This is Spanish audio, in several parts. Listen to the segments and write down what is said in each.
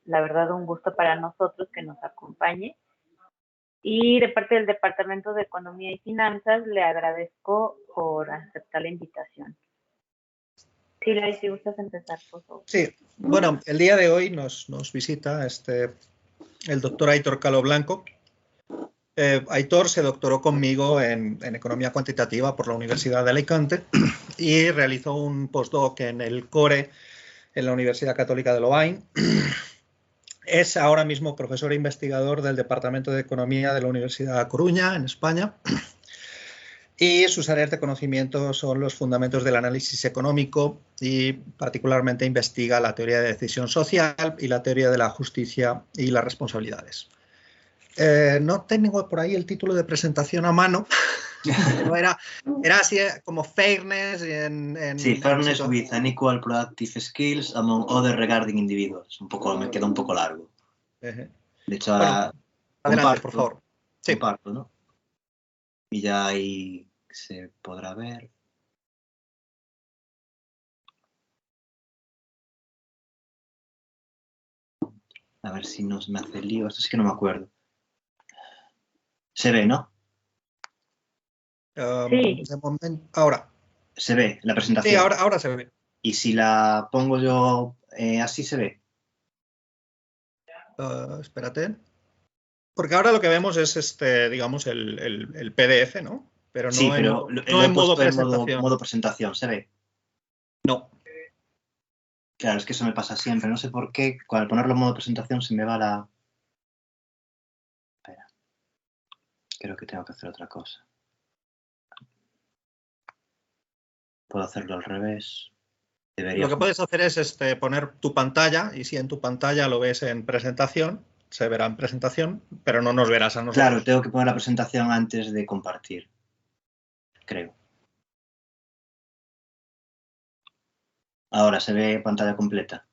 la verdad un gusto para nosotros que nos acompañe. Y de parte del Departamento de Economía y Finanzas, le agradezco por aceptar la invitación. Sí, Larry, si gustas empezar, por favor. Sí, bueno, el día de hoy nos visita el doctor Aitor Caló Blanco. Aitor se doctoró conmigo en Economía Cuantitativa por la Universidad de Alicante y realizó un postdoc en el CORE en la Universidad Católica de Lovaina. Es ahora mismo profesor e investigador del Departamento de Economía de la Universidad de Coruña, en España. Y sus áreas de conocimiento son los fundamentos del análisis económico y particularmente investiga la teoría de decisión social y la teoría de la justicia y las responsabilidades. No tengo por ahí el título de presentación a mano, pero era así como fairness. Sí, fairness with unequal productive skills among other regarding individuals. Me queda un poco largo. De hecho, ahora adelante, por favor. Sí. Comparto, ¿no? Y ya ahí se podrá ver. A ver si nos me hace lío. Esto es que no me acuerdo. Se ve, ¿no? Sí. De momento, ahora. Se ve la presentación. Sí, ahora se ve. ¿Y si la pongo yo así se ve? Espérate. Porque ahora lo que vemos es digamos, el PDF, ¿no? Pero no, sí, pero no en modo presentación. Modo presentación, ¿se ve? No. Claro, es que eso me pasa siempre. No sé por qué, al ponerlo en modo presentación se me va la... Espera. Creo que tengo que hacer otra cosa. Puedo hacerlo al revés. Lo que puedes hacer es poner tu pantalla, y si en tu pantalla lo ves en presentación, se verá en presentación, pero no nos verás a nosotros. Claro, tengo que poner la presentación antes de compartir, creo. Ahora se ve pantalla completa.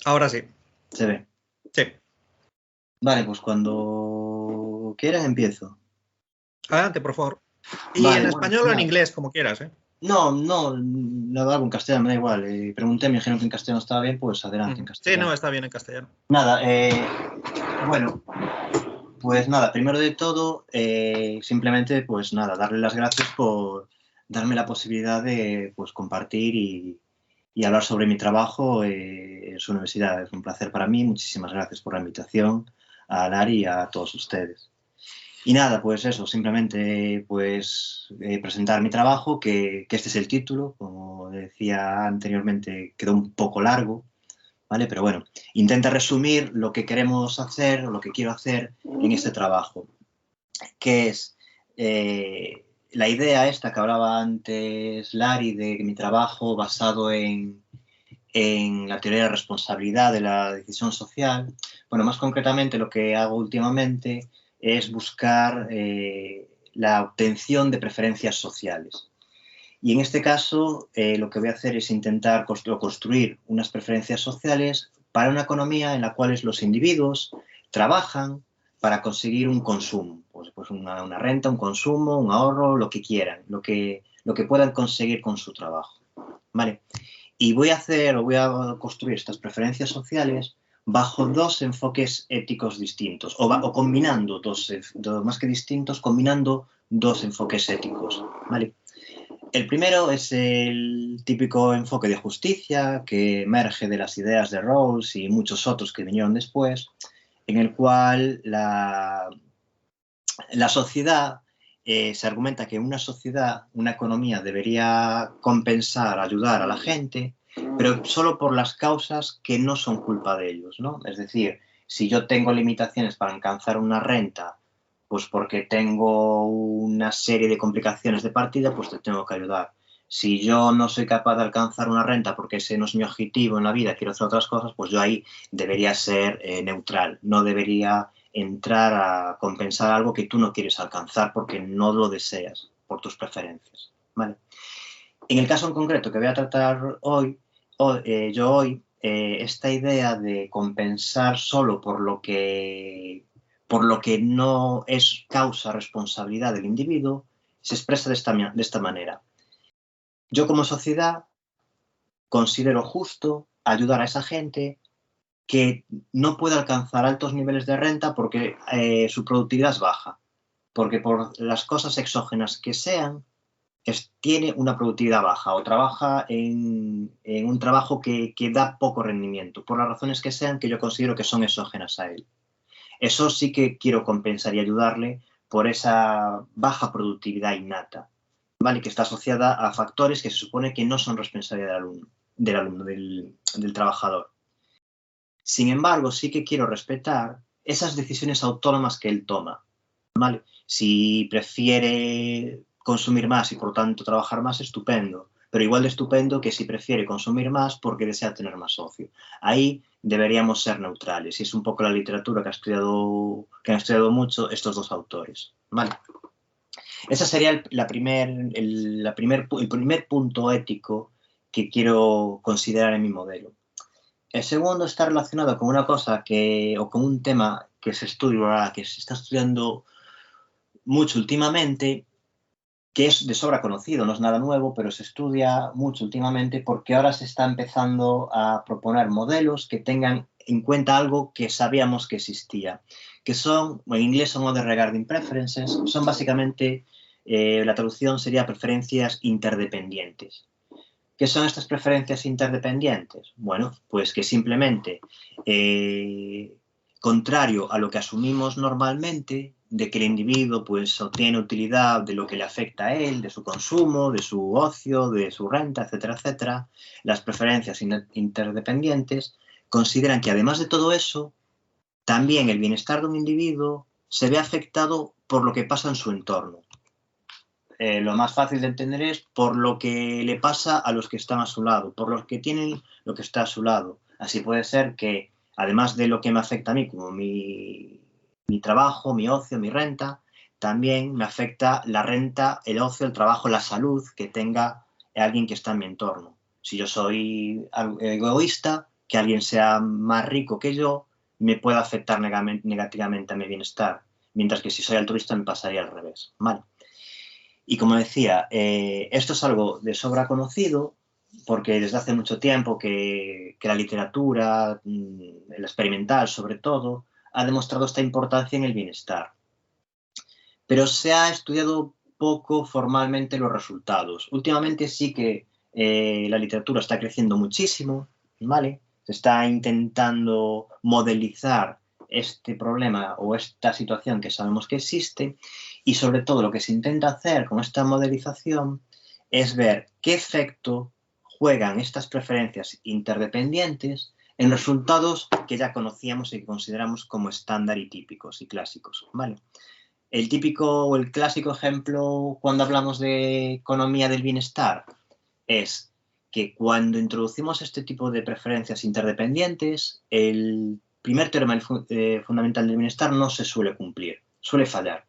Ahora sí. ¿Se ve? Sí. Vale, pues cuando quieras empiezo. Adelante, por favor. Y vale, en español o en inglés, como quieras, ¿eh? No, lo hago en castellano, me da igual. Pregunté, me dijeron que en castellano estaba bien, pues adelante en castellano. Sí, no, está bien en castellano. Nada, bueno, pues nada, primero de todo, simplemente, pues nada, darle las gracias por darme la posibilidad de pues compartir y hablar sobre mi trabajo en su universidad. Es un placer para mí, muchísimas gracias por la invitación a Lari y a todos ustedes. Y nada, pues eso, simplemente pues presentar mi trabajo, que este es el título, como decía anteriormente, quedó un poco largo, ¿vale? Pero bueno, intenta resumir lo que queremos hacer o lo que quiero hacer en este trabajo, que es la idea esta que hablaba antes Lari, de mi trabajo basado en la teoría de la responsabilidad de la decisión social. Bueno, más concretamente lo que hago últimamente es buscar la obtención de preferencias sociales. Y en este caso lo que voy a hacer es intentar construir unas preferencias sociales para una economía en la cual los individuos trabajan para conseguir un consumo, pues una renta, un consumo, un ahorro, lo que quieran, lo que puedan conseguir con su trabajo, ¿vale? Y voy a construir estas preferencias sociales bajo dos enfoques éticos distintos, o combinando más que distintos, combinando dos enfoques éticos, ¿vale? El primero es el típico enfoque de justicia que emerge de las ideas de Rawls y muchos otros que vinieron después, en el cual la sociedad, se argumenta que una sociedad, una economía debería compensar, ayudar a la gente, pero solo por las causas que no son culpa de ellos, ¿no? Es decir, si yo tengo limitaciones para alcanzar una renta, pues porque tengo una serie de complicaciones de partida, pues te tengo que ayudar. Si yo no soy capaz de alcanzar una renta porque ese no es mi objetivo en la vida, quiero hacer otras cosas, pues yo ahí debería ser neutral, no debería entrar a compensar algo que tú no quieres alcanzar porque no lo deseas por tus preferencias, ¿vale? En el caso en concreto que voy a tratar hoy, esta idea de compensar solo por lo que no es causa, responsabilidad del individuo, se expresa de esta manera. Yo como sociedad considero justo ayudar a esa gente que no puede alcanzar altos niveles de renta porque su productividad es baja, porque por las cosas exógenas que sean, tiene una productividad baja o trabaja en un trabajo que da poco rendimiento, por las razones que sean que yo considero que son exógenas a él. Eso sí que quiero compensar y ayudarle por esa baja productividad innata, ¿vale? Que está asociada a factores que se supone que no son responsabilidad del trabajador. Sin embargo, sí que quiero respetar esas decisiones autónomas que él toma, ¿vale? Si prefiere consumir más y por tanto trabajar más, estupendo. Pero igual de estupendo que si prefiere consumir más porque desea tener más ocio. Ahí deberíamos ser neutrales. Y es un poco la literatura que han estudiado mucho estos dos autores, ¿vale? Ese sería el primer punto ético que quiero considerar en mi modelo. El segundo está relacionado con una cosa o con un tema que se estudia, que se está estudiando mucho últimamente, que es de sobra conocido, no es nada nuevo, pero se estudia mucho últimamente porque ahora se está empezando a proponer modelos que tengan en cuenta algo que sabíamos que existía, que son, en inglés son Other Regarding Preferences, son básicamente, la traducción sería preferencias interdependientes. ¿Qué son estas preferencias interdependientes? Bueno, pues que simplemente, contrario a lo que asumimos normalmente, de que el individuo pues obtiene utilidad de lo que le afecta a él, de su consumo, de su ocio, de su renta, etcétera, etcétera, las preferencias interdependientes consideran que además de todo eso, también el bienestar de un individuo se ve afectado por lo que pasa en su entorno. Lo más fácil de entender es por lo que le pasa a los que están a su lado, por los que tienen lo que está a su lado. Así puede ser que, además de lo que me afecta a mí, como mi trabajo, mi ocio, mi renta, también me afecta la renta, el ocio, el trabajo, la salud que tenga alguien que está en mi entorno. Si yo soy egoísta, que alguien sea más rico que yo, me puede afectar negativamente a mi bienestar, mientras que si soy altruista me pasaría al revés, ¿vale? Y como decía, esto es algo de sobra conocido porque desde hace mucho tiempo que la literatura, la experimental sobre todo, ha demostrado esta importancia en el bienestar. Pero se ha estudiado poco formalmente los resultados. Últimamente sí que la literatura está creciendo muchísimo, ¿vale? Se está intentando modelizar este problema o esta situación que sabemos que existe y sobre todo lo que se intenta hacer con esta modelización es ver qué efecto juegan estas preferencias interdependientes en resultados que ya conocíamos y que consideramos como estándar y típicos y clásicos, ¿vale? El típico o el clásico ejemplo cuando hablamos de economía del bienestar es que cuando introducimos este tipo de preferencias interdependientes, el primer teorema fundamental del bienestar no se suele cumplir, suele fallar.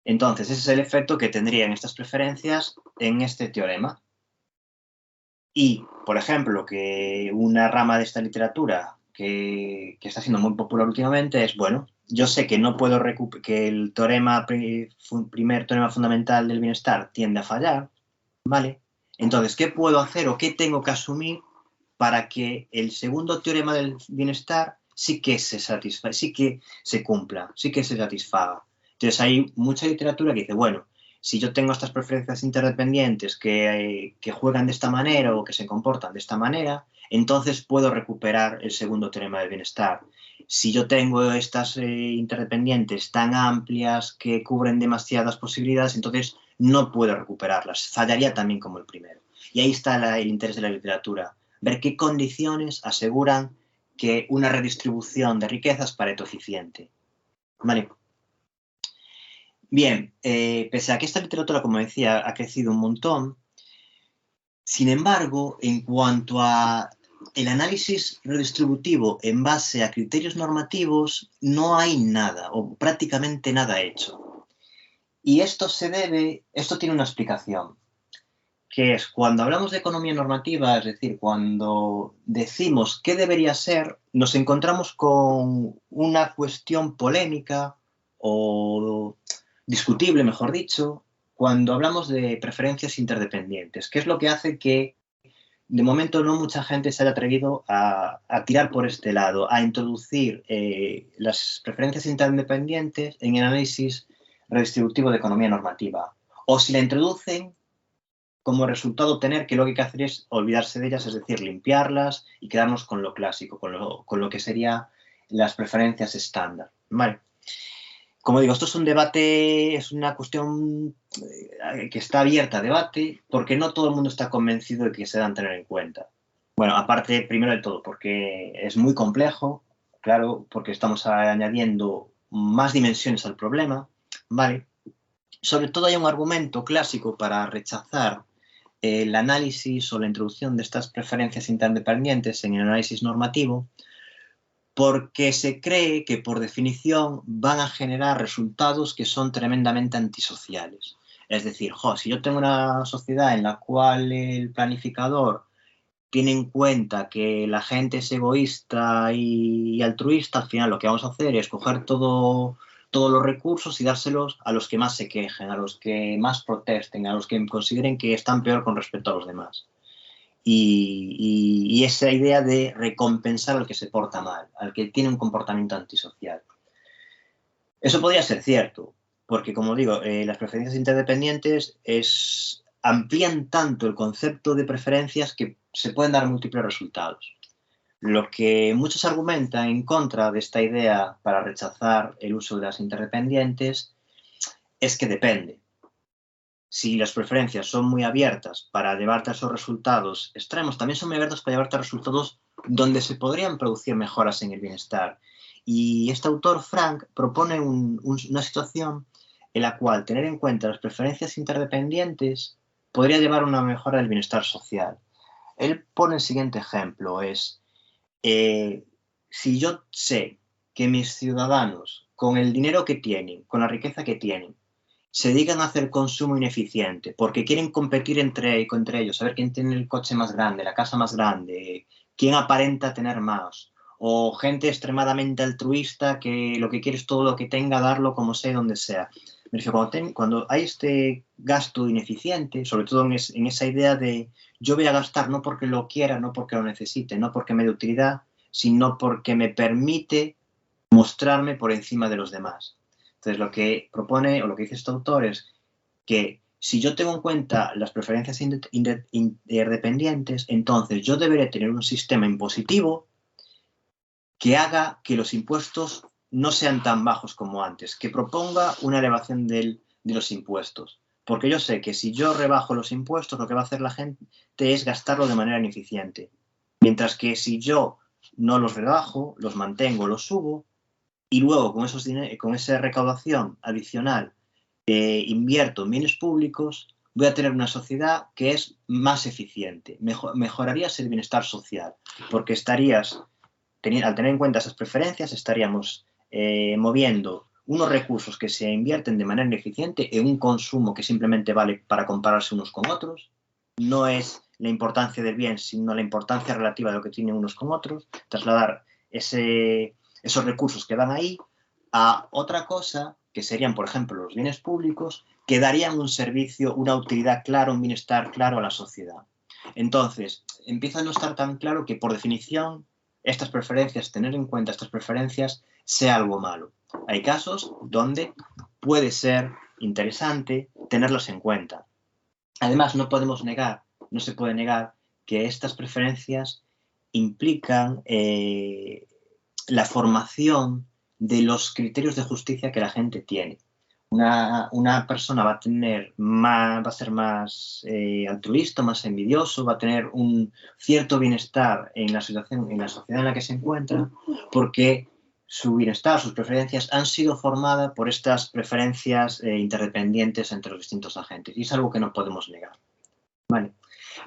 Entonces, ese es el efecto que tendrían estas preferencias en este teorema. Y, por ejemplo, que una rama de esta literatura que está siendo muy popular últimamente es, bueno, yo sé que no puedo que el primer teorema fundamental del bienestar tiende a fallar, ¿vale? Entonces, ¿qué puedo hacer o qué tengo que asumir para que el segundo teorema del bienestar sí que se satisfaga, sí que se cumpla, sí que se satisfaga? Entonces, hay mucha literatura que dice, bueno, si yo tengo estas preferencias interdependientes que juegan de esta manera o que se comportan de esta manera, entonces puedo recuperar el segundo teorema del bienestar. Si yo tengo estas interdependientes tan amplias que cubren demasiadas posibilidades, entonces no puedo recuperarlas. Fallaría también como el primero. Y ahí está el interés de la literatura. Ver qué condiciones aseguran que una redistribución de riquezas parezca eficiente. ¿Vale? Bien, pese a que esta literatura, como decía, ha crecido un montón, sin embargo, en cuanto a el análisis redistributivo en base a criterios normativos, no hay nada o prácticamente nada hecho. Y esto tiene una explicación, que es cuando hablamos de economía normativa, es decir, cuando decimos qué debería ser, nos encontramos con una cuestión polémica o discutible, mejor dicho, cuando hablamos de preferencias interdependientes, que es lo que hace que de momento no mucha gente se haya atrevido a tirar por este lado, a introducir las preferencias interdependientes en el análisis redistributivo de economía normativa. O si la introducen, como resultado tener que lo que hay que hacer es olvidarse de ellas, es decir, limpiarlas y quedarnos con lo clásico, con lo que serían las preferencias estándar. ¿Vale? Como digo, esto es un debate, es una cuestión que está abierta a debate porque no todo el mundo está convencido de que se dan tener en cuenta. Bueno, aparte, primero de todo, porque es muy complejo, claro, porque estamos añadiendo más dimensiones al problema, ¿vale? Sobre todo hay un argumento clásico para rechazar el análisis o la introducción de estas preferencias interdependientes en el análisis normativo, porque se cree que por definición van a generar resultados que son tremendamente antisociales. Es decir, si yo tengo una sociedad en la cual el planificador tiene en cuenta que la gente es egoísta y altruista, al final lo que vamos a hacer es coger todos los recursos y dárselos a los que más se quejen, a los que más protesten, a los que consideren que están peor con respecto a los demás. Y esa idea de recompensar al que se porta mal, al que tiene un comportamiento antisocial. Eso podría ser cierto, porque como digo, las preferencias interdependientes amplían tanto el concepto de preferencias que se pueden dar múltiples resultados. Lo que muchos argumentan en contra de esta idea para rechazar el uso de las interdependientes es que depende. Si las preferencias son muy abiertas para llevarte a esos resultados extremos, también son muy abiertas para llevarte a resultados donde se podrían producir mejoras en el bienestar. Y este autor, Frank, propone una situación en la cual tener en cuenta las preferencias interdependientes podría llevar a una mejora del bienestar social. Él pone el siguiente ejemplo, si yo sé que mis ciudadanos, con el dinero que tienen, con la riqueza que tienen, se dedican a hacer consumo ineficiente porque quieren competir entre ellos, a ver quién tiene el coche más grande, la casa más grande, quién aparenta tener más, o gente extremadamente altruista que lo que quiere es todo lo que tenga, darlo como sea, donde sea. Me refiero, cuando hay este gasto ineficiente, sobre todo en esa idea de yo voy a gastar no porque lo quiera, no porque lo necesite, no porque me dé utilidad, sino porque me permite mostrarme por encima de los demás. Entonces, lo que propone o lo que dice este autor es que si yo tengo en cuenta las preferencias interdependientes, entonces yo deberé tener un sistema impositivo que haga que los impuestos no sean tan bajos como antes, que proponga una elevación de los impuestos. Porque yo sé que si yo rebajo los impuestos, lo que va a hacer la gente es gastarlo de manera ineficiente. Mientras que si yo no los rebajo, los mantengo, los subo, y luego con esa recaudación adicional invierto en bienes públicos, voy a tener una sociedad que es más eficiente. Mejoraría el bienestar social, porque al tener en cuenta esas preferencias, estaríamos moviendo unos recursos que se invierten de manera ineficiente en un consumo que simplemente vale para compararse unos con otros. No es la importancia del bien, sino la importancia relativa de lo que tienen unos con otros. Trasladar esos recursos que van ahí a otra cosa que serían, por ejemplo, los bienes públicos, que darían un servicio, una utilidad clara, un bienestar claro a la sociedad. Entonces, empieza a no estar tan claro que, por definición, estas preferencias, tener en cuenta estas preferencias, sea algo malo. Hay casos donde puede ser interesante tenerlos en cuenta. Además, no se puede negar que estas preferencias implican la formación de los criterios de justicia que la gente tiene. Una persona va a ser más altruista, más envidioso, va a tener un cierto bienestar en la sociedad en la que se encuentra, porque su bienestar, sus preferencias han sido formadas por estas preferencias interdependientes entre los distintos agentes, y es algo que no podemos negar. ¿Vale?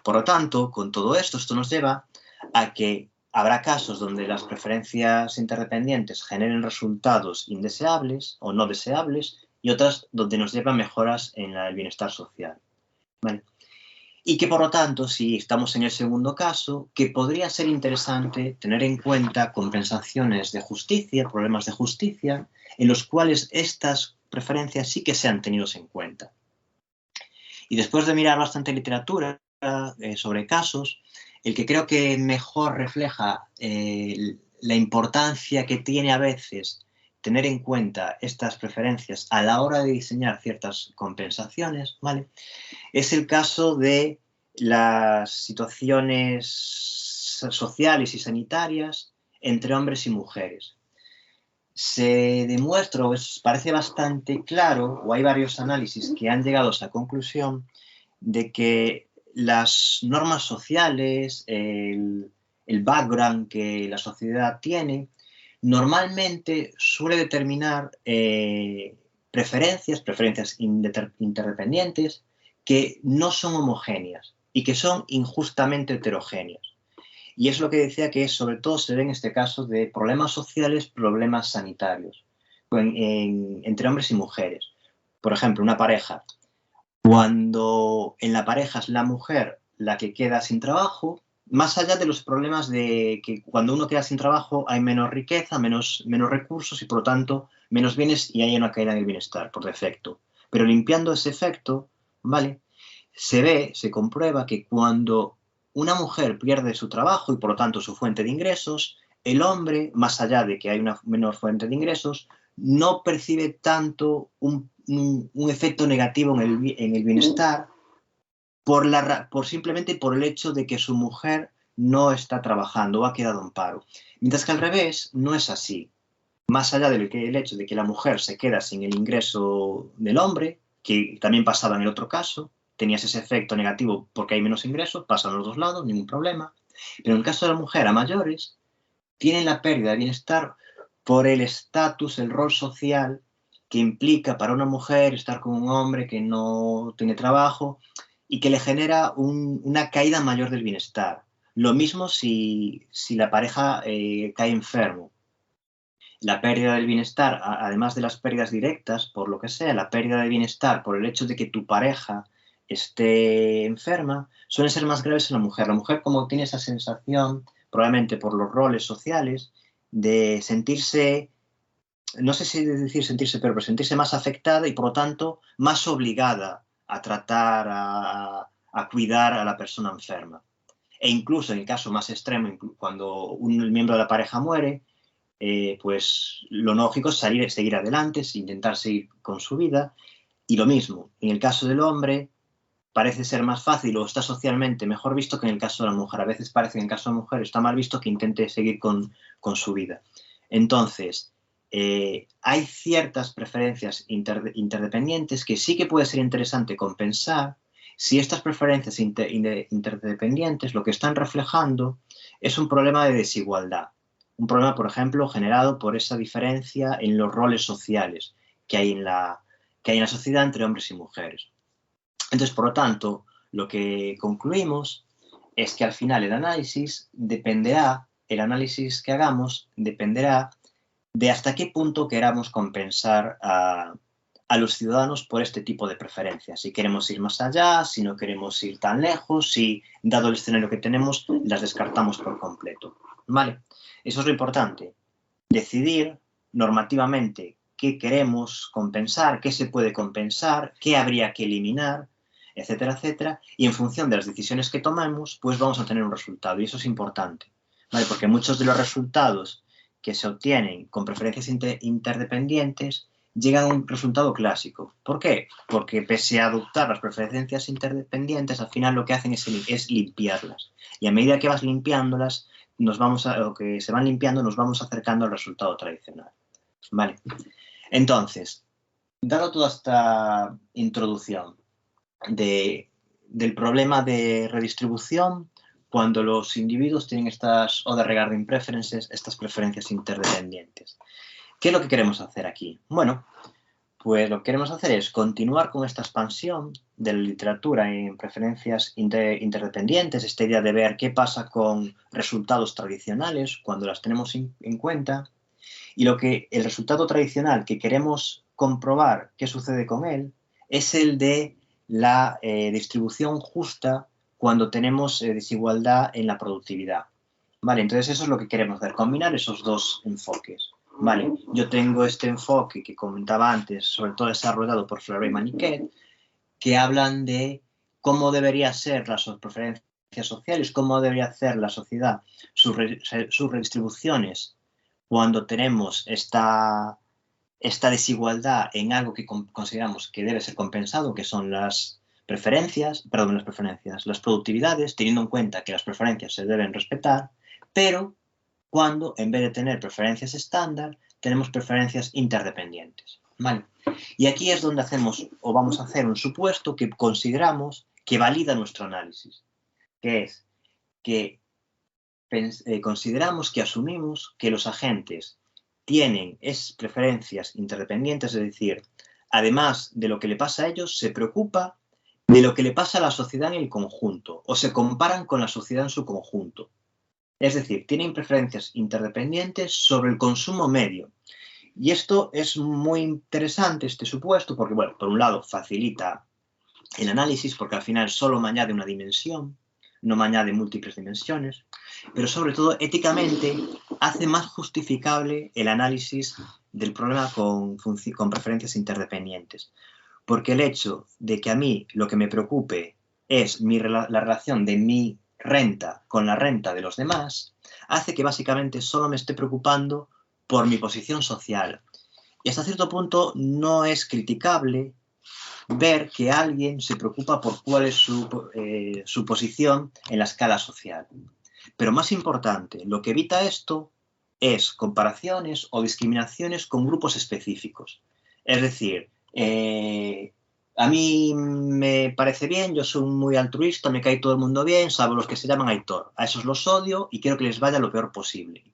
Por lo tanto, con todo esto nos lleva a que habrá casos donde las preferencias interdependientes generen resultados indeseables o no deseables y otras donde nos llevan mejoras en el bienestar social. ¿Vale? Y que, por lo tanto, si estamos en el segundo caso, que podría ser interesante tener en cuenta compensaciones de justicia, problemas de justicia, en los cuales estas preferencias sí que sean tenidos en cuenta. Y después de mirar bastante literatura sobre casos, el que creo que mejor refleja la importancia que tiene a veces tener en cuenta estas preferencias a la hora de diseñar ciertas compensaciones, ¿vale? Es el caso de las situaciones sociales y sanitarias entre hombres y mujeres. Se demuestra, o parece bastante claro, o hay varios análisis que han llegado a esa conclusión, de que las normas sociales, el background que la sociedad tiene, normalmente suele determinar preferencias interdependientes que no son homogéneas y que son injustamente heterogéneas. Y es lo que decía que sobre todo se ve en este caso de problemas sociales, problemas sanitarios, entre hombres y mujeres. Por ejemplo, una pareja. Cuando en la pareja es la mujer la que queda sin trabajo, más allá de los problemas de que cuando uno queda sin trabajo hay menos riqueza, menos recursos y por lo tanto menos bienes y hay una caída en el bienestar por defecto. Pero limpiando ese efecto, ¿vale? Se comprueba que cuando una mujer pierde su trabajo y por lo tanto su fuente de ingresos, el hombre, más allá de que hay una menor fuente de ingresos, no percibe tanto un efecto negativo en el bienestar simplemente por el hecho de que su mujer no está trabajando o ha quedado en paro. Mientras que al revés no es así. Más allá del hecho de que la mujer se queda sin el ingreso del hombre, que también pasaba en el otro caso, tenías ese efecto negativo porque hay menos ingresos, pasan los dos lados, ningún problema. Pero en el caso de la mujer a mayores, tienen la pérdida de bienestar por el estatus, el rol social que implica para una mujer estar con un hombre que no tiene trabajo y que le genera una caída mayor del bienestar. Lo mismo si la pareja cae enfermo. La pérdida del bienestar, además de las pérdidas directas, por lo que sea, la pérdida de bienestar por el hecho de que tu pareja esté enferma, suelen ser más graves en la mujer. La mujer, como tiene esa sensación, probablemente por los roles sociales, de sentirse, no sé si decir sentirse peor, pero sentirse más afectada y por lo tanto más obligada a tratar, a cuidar a la persona enferma. E incluso en el caso más extremo, cuando un miembro de la pareja muere, pues lo lógico es seguir adelante, intentar seguir con su vida. Y lo mismo, en el caso del hombre, parece ser más fácil o está socialmente mejor visto que en el caso de la mujer. A veces parece que en el caso de la mujer está mal visto que intente seguir con su vida. Entonces, hay ciertas preferencias interdependientes que sí que puede ser interesante compensar si estas preferencias interdependientes lo que están reflejando es un problema de desigualdad. Un problema, por ejemplo, generado por esa diferencia en los roles sociales que hay en la sociedad entre hombres y mujeres. Entonces, por lo tanto, lo que concluimos es que al final el análisis que hagamos dependerá de hasta qué punto queramos compensar a los ciudadanos por este tipo de preferencias. Si queremos ir más allá, si no queremos ir tan lejos, si, dado el escenario que tenemos, las descartamos por completo. ¿Vale? Eso es lo importante. Decidir normativamente qué queremos compensar, qué se puede compensar, qué habría que eliminar, etcétera, etcétera. Y en función de las decisiones que tomemos, pues vamos a tener un resultado. Y eso es importante, ¿vale? Porque muchos de los resultados que se obtienen con preferencias interdependientes llegan a un resultado clásico. ¿Por qué? Porque pese a adoptar las preferencias interdependientes, al final lo que hacen es limpiarlas. Y a medida que vas limpiándolas, nos vamos acercando al resultado tradicional. ¿Vale? Entonces, dado toda esta introducción del problema de redistribución, cuando los individuos tienen estas other regarding preferences, estas preferencias interdependientes. ¿Qué es lo que queremos hacer aquí? Bueno, pues lo que queremos hacer es continuar con esta expansión de la literatura en preferencias interdependientes, esta idea de ver qué pasa con resultados tradicionales cuando las tenemos en cuenta, y el resultado tradicional que queremos comprobar qué sucede con él es el de la distribución justa cuando tenemos desigualdad en la productividad. Vale, entonces eso es lo que queremos hacer, combinar esos dos enfoques. Vale, yo tengo este enfoque que comentaba antes, sobre todo desarrollado por Fleury y Maniquet, que hablan de cómo deberían ser las preferencias sociales, cómo debería hacer la sociedad sus redistribuciones cuando tenemos esta desigualdad en algo que consideramos que debe ser compensado, que son las productividades, teniendo en cuenta que las preferencias se deben respetar, pero cuando en vez de tener preferencias estándar, tenemos preferencias interdependientes. ¿Vale? Y aquí es donde vamos a hacer un supuesto que consideramos que valida nuestro análisis, que es que consideramos que asumimos que los agentes tienen preferencias interdependientes, es decir, además de lo que le pasa a ellos, se preocupa de lo que le pasa a la sociedad en el conjunto, o se comparan con la sociedad en su conjunto. Es decir, tienen preferencias interdependientes sobre el consumo medio. Y esto es muy interesante, este supuesto, porque, bueno, por un lado facilita el análisis, porque al final solo me añade una dimensión, no me añade múltiples dimensiones, pero sobre todo éticamente hace más justificable el análisis del problema con preferencias interdependientes. Porque el hecho de que a mí lo que me preocupe es la relación de mi renta con la renta de los demás, hace que básicamente solo me esté preocupando por mi posición social. Y hasta cierto punto no es criticable ver que alguien se preocupa por cuál es su posición en la escala social. Pero más importante, lo que evita esto es comparaciones o discriminaciones con grupos específicos. Es decir, a mí me parece bien, yo soy muy altruista, me cae todo el mundo bien, salvo los que se llaman Aitor. A esos los odio y quiero que les vaya lo peor posible.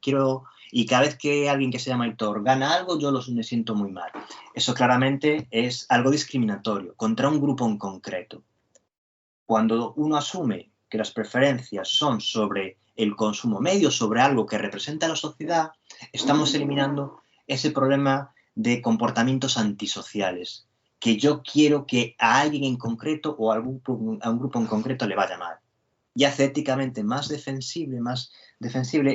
Y cada vez que alguien que se llama Aitor gana algo, yo me siento muy mal. Eso claramente es algo discriminatorio contra un grupo en concreto. Cuando uno asume que las preferencias son sobre el consumo medio, sobre algo que representa a la sociedad, estamos eliminando ese problema de comportamientos antisociales, que yo quiero que a alguien en concreto o a un grupo en concreto le vaya mal. Y hace éticamente más defensible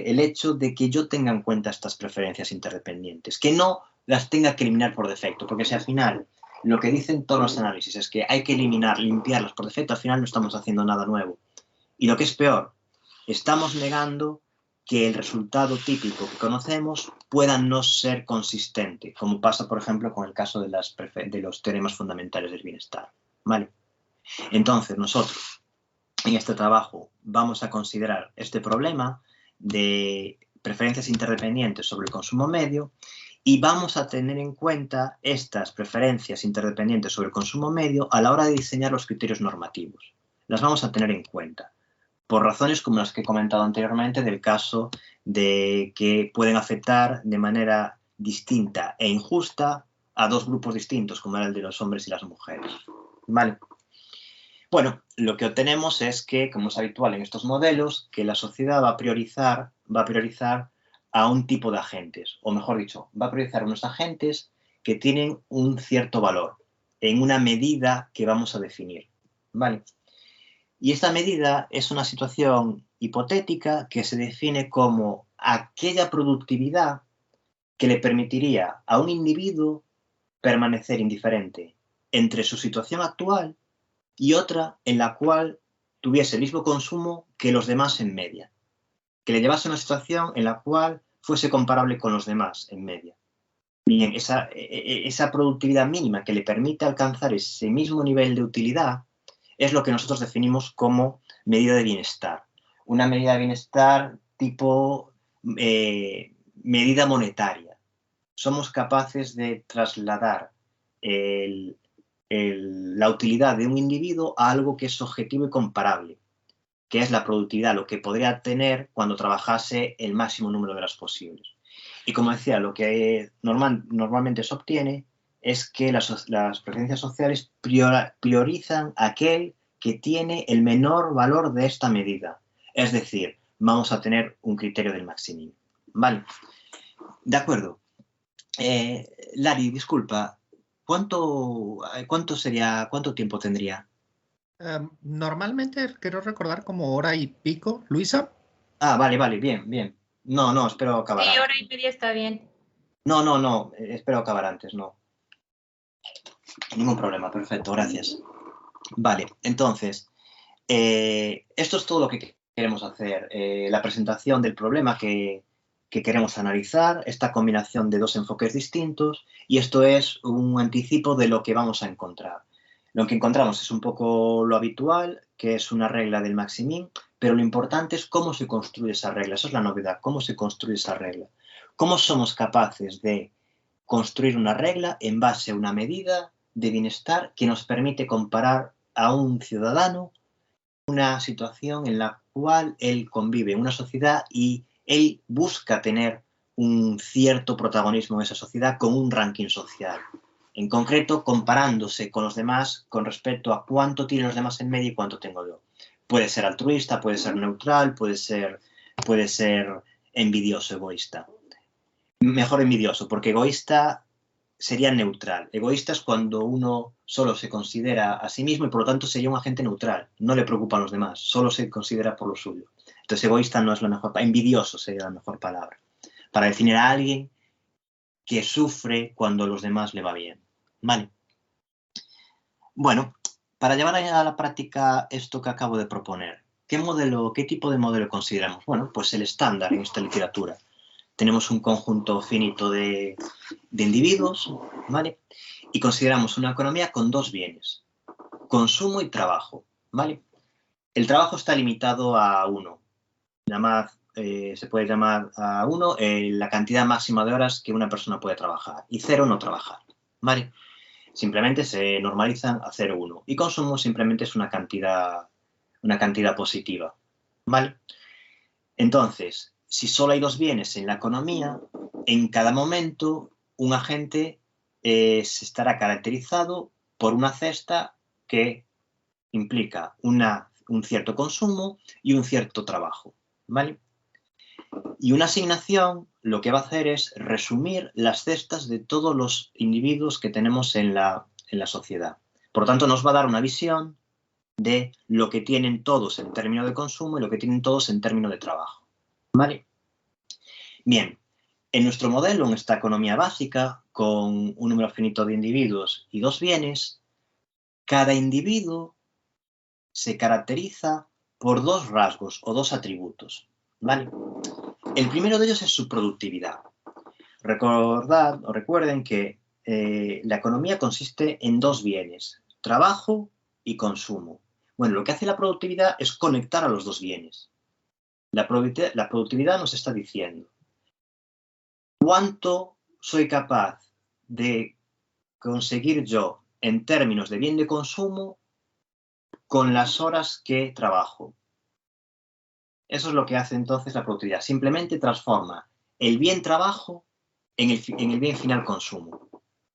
el hecho de que yo tenga en cuenta estas preferencias interdependientes, que no las tenga que eliminar por defecto, porque si al final lo que dicen todos los análisis es que hay que limpiarlas por defecto, al final no estamos haciendo nada nuevo. Y lo que es peor, estamos negando que el resultado típico que conocemos pueda no ser consistente, como pasa, por ejemplo, con el caso de los teoremas fundamentales del bienestar. ¿Vale? Entonces, nosotros, en este trabajo, vamos a considerar este problema de preferencias interdependientes sobre el consumo medio y vamos a tener en cuenta estas preferencias interdependientes sobre el consumo medio a la hora de diseñar los criterios normativos. Las vamos a tener en cuenta, por razones como las que he comentado anteriormente del caso de que pueden afectar de manera distinta e injusta a dos grupos distintos, como era el de los hombres y las mujeres. ¿Vale? Bueno, lo que obtenemos es que, como es habitual en estos modelos, que la sociedad va a priorizar a un tipo de agentes, o mejor dicho, va a priorizar unos agentes que tienen un cierto valor, en una medida que vamos a definir. ¿Vale? Y esta medida es una situación hipotética que se define como aquella productividad que le permitiría a un individuo permanecer indiferente entre su situación actual y otra en la cual tuviese el mismo consumo que los demás en media, que le llevase a una situación en la cual fuese comparable con los demás en media. Bien, esa productividad mínima que le permite alcanzar ese mismo nivel de utilidad es lo que nosotros definimos como medida de bienestar. Una medida de bienestar tipo medida monetaria. Somos capaces de trasladar la utilidad de un individuo a algo que es objetivo y comparable, que es la productividad, lo que podría tener cuando trabajase el máximo número de horas posibles. Y como decía, lo que normalmente se obtiene es que las preferencias sociales priorizan aquel que tiene el menor valor de esta medida. Es decir, vamos a tener un criterio del maximismo. ¿Vale? De acuerdo. Lari, disculpa, ¿cuánto tiempo tendría? Normalmente quiero recordar como hora y pico. ¿Luisa? Ah, vale, bien. No, espero acabar Sí, antes. 1 hora y media está bien. No, espero acabar antes, no. Ningún problema, perfecto, gracias. Vale, entonces, Esto es todo lo que queremos hacer. La presentación del problema que queremos analizar, esta combinación de dos enfoques distintos, y esto es un anticipo de lo que vamos a encontrar. Lo que encontramos es un poco lo habitual, que es una regla del maximin, pero lo importante es cómo se construye esa regla. Esa es la novedad, cómo se construye esa regla. Cómo somos capaces de construir una regla en base a una medida de bienestar que nos permite comparar a un ciudadano una situación en la cual él convive en una sociedad y él busca tener un cierto protagonismo en esa sociedad con un ranking social. En concreto, comparándose con los demás con respecto a cuánto tienen los demás en medio y cuánto tengo yo. Puede ser altruista, puede ser neutral, puede ser envidioso, egoísta. Mejor envidioso, porque egoísta sería neutral. Egoísta es cuando uno solo se considera a sí mismo y por lo tanto sería un agente neutral. No le preocupan los demás, solo se considera por lo suyo. Entonces egoísta no es la mejor palabra, envidioso sería la mejor palabra. Para definir a alguien que sufre cuando a los demás le va bien. ¿Vale? Bueno, para llevar a la práctica esto que acabo de proponer, ¿qué tipo de modelo consideramos? Bueno, pues el estándar en esta literatura. Tenemos un conjunto finito de individuos, ¿vale? Y consideramos una economía con dos bienes, consumo y trabajo, ¿vale? El trabajo está limitado a uno. Se puede llamar a uno la cantidad máxima de horas que una persona puede trabajar y 0 no trabajar, ¿vale? Simplemente se normalizan a 0,1. Y consumo simplemente es una cantidad positiva, ¿vale? Entonces, si solo hay dos bienes en la economía, en cada momento un agente se estará caracterizado por una cesta que implica un cierto consumo y un cierto trabajo, ¿vale? Y una asignación lo que va a hacer es resumir las cestas de todos los individuos que tenemos en la sociedad. Por lo tanto, nos va a dar una visión de lo que tienen todos en términos de consumo y lo que tienen todos en términos de trabajo. ¿Vale? Bien, en nuestro modelo, en esta economía básica, con un número finito de individuos y dos bienes, cada individuo se caracteriza por dos rasgos o dos atributos. ¿Vale? El primero de ellos es su productividad. Recuerden que la economía consiste en dos bienes, trabajo y consumo. Bueno, lo que hace la productividad es conectar a los dos bienes. La productividad nos está diciendo cuánto soy capaz de conseguir yo en términos de bien de consumo con las horas que trabajo. Eso es lo que hace entonces la productividad. Simplemente transforma el bien trabajo en el bien final consumo.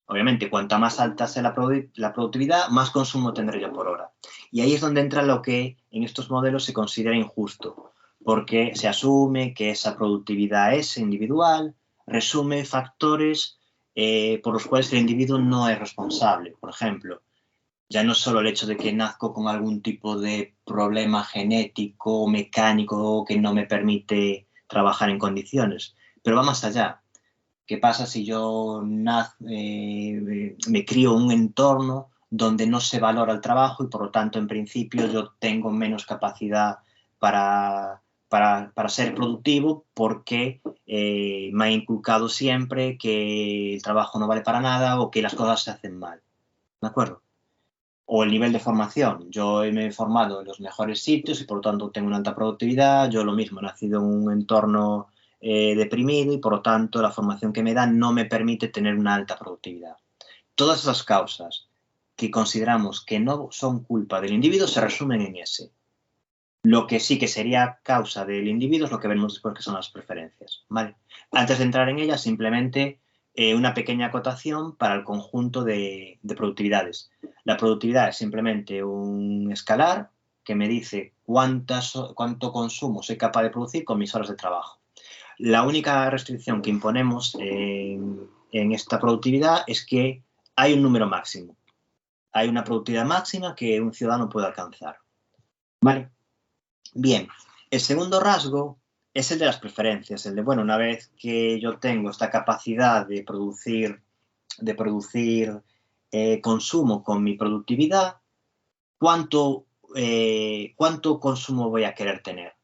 Obviamente, cuanta más alta sea la productividad, más consumo tendré yo por hora. Y ahí es donde entra lo que en estos modelos se considera injusto, porque se asume que esa productividad es individual, resume factores por los cuales el individuo no es responsable. Por ejemplo, ya no es solo el hecho de que nazco con algún tipo de problema genético o mecánico que no me permite trabajar en condiciones, pero va más allá. ¿Qué pasa si yo me crío en un entorno donde no se valora el trabajo y por lo tanto en principio yo tengo menos capacidad para ser productivo porque me ha inculcado siempre que el trabajo no vale para nada o que las cosas se hacen mal? ¿De acuerdo? O el nivel de formación. Yo me he formado en los mejores sitios y por lo tanto tengo una alta productividad. Yo lo mismo, he nacido en un entorno deprimido y por lo tanto la formación que me dan no me permite tener una alta productividad. Todas esas causas que consideramos que no son culpa del individuo se resumen en ese. Lo que sí que sería causa del individuo es lo que veremos después, que son las preferencias, ¿vale? Antes de entrar en ellas, simplemente una pequeña acotación para el conjunto de productividades. La productividad es simplemente un escalar que me dice cuánto consumo soy capaz de producir con mis horas de trabajo. La única restricción que imponemos en esta productividad es que hay un número máximo. Hay una productividad máxima que un ciudadano puede alcanzar, ¿vale? Bien, el segundo rasgo es el de las preferencias, el de, bueno, una vez que yo tengo esta capacidad de producir consumo con mi productividad, ¿cuánto ¿cuánto consumo voy a querer tener?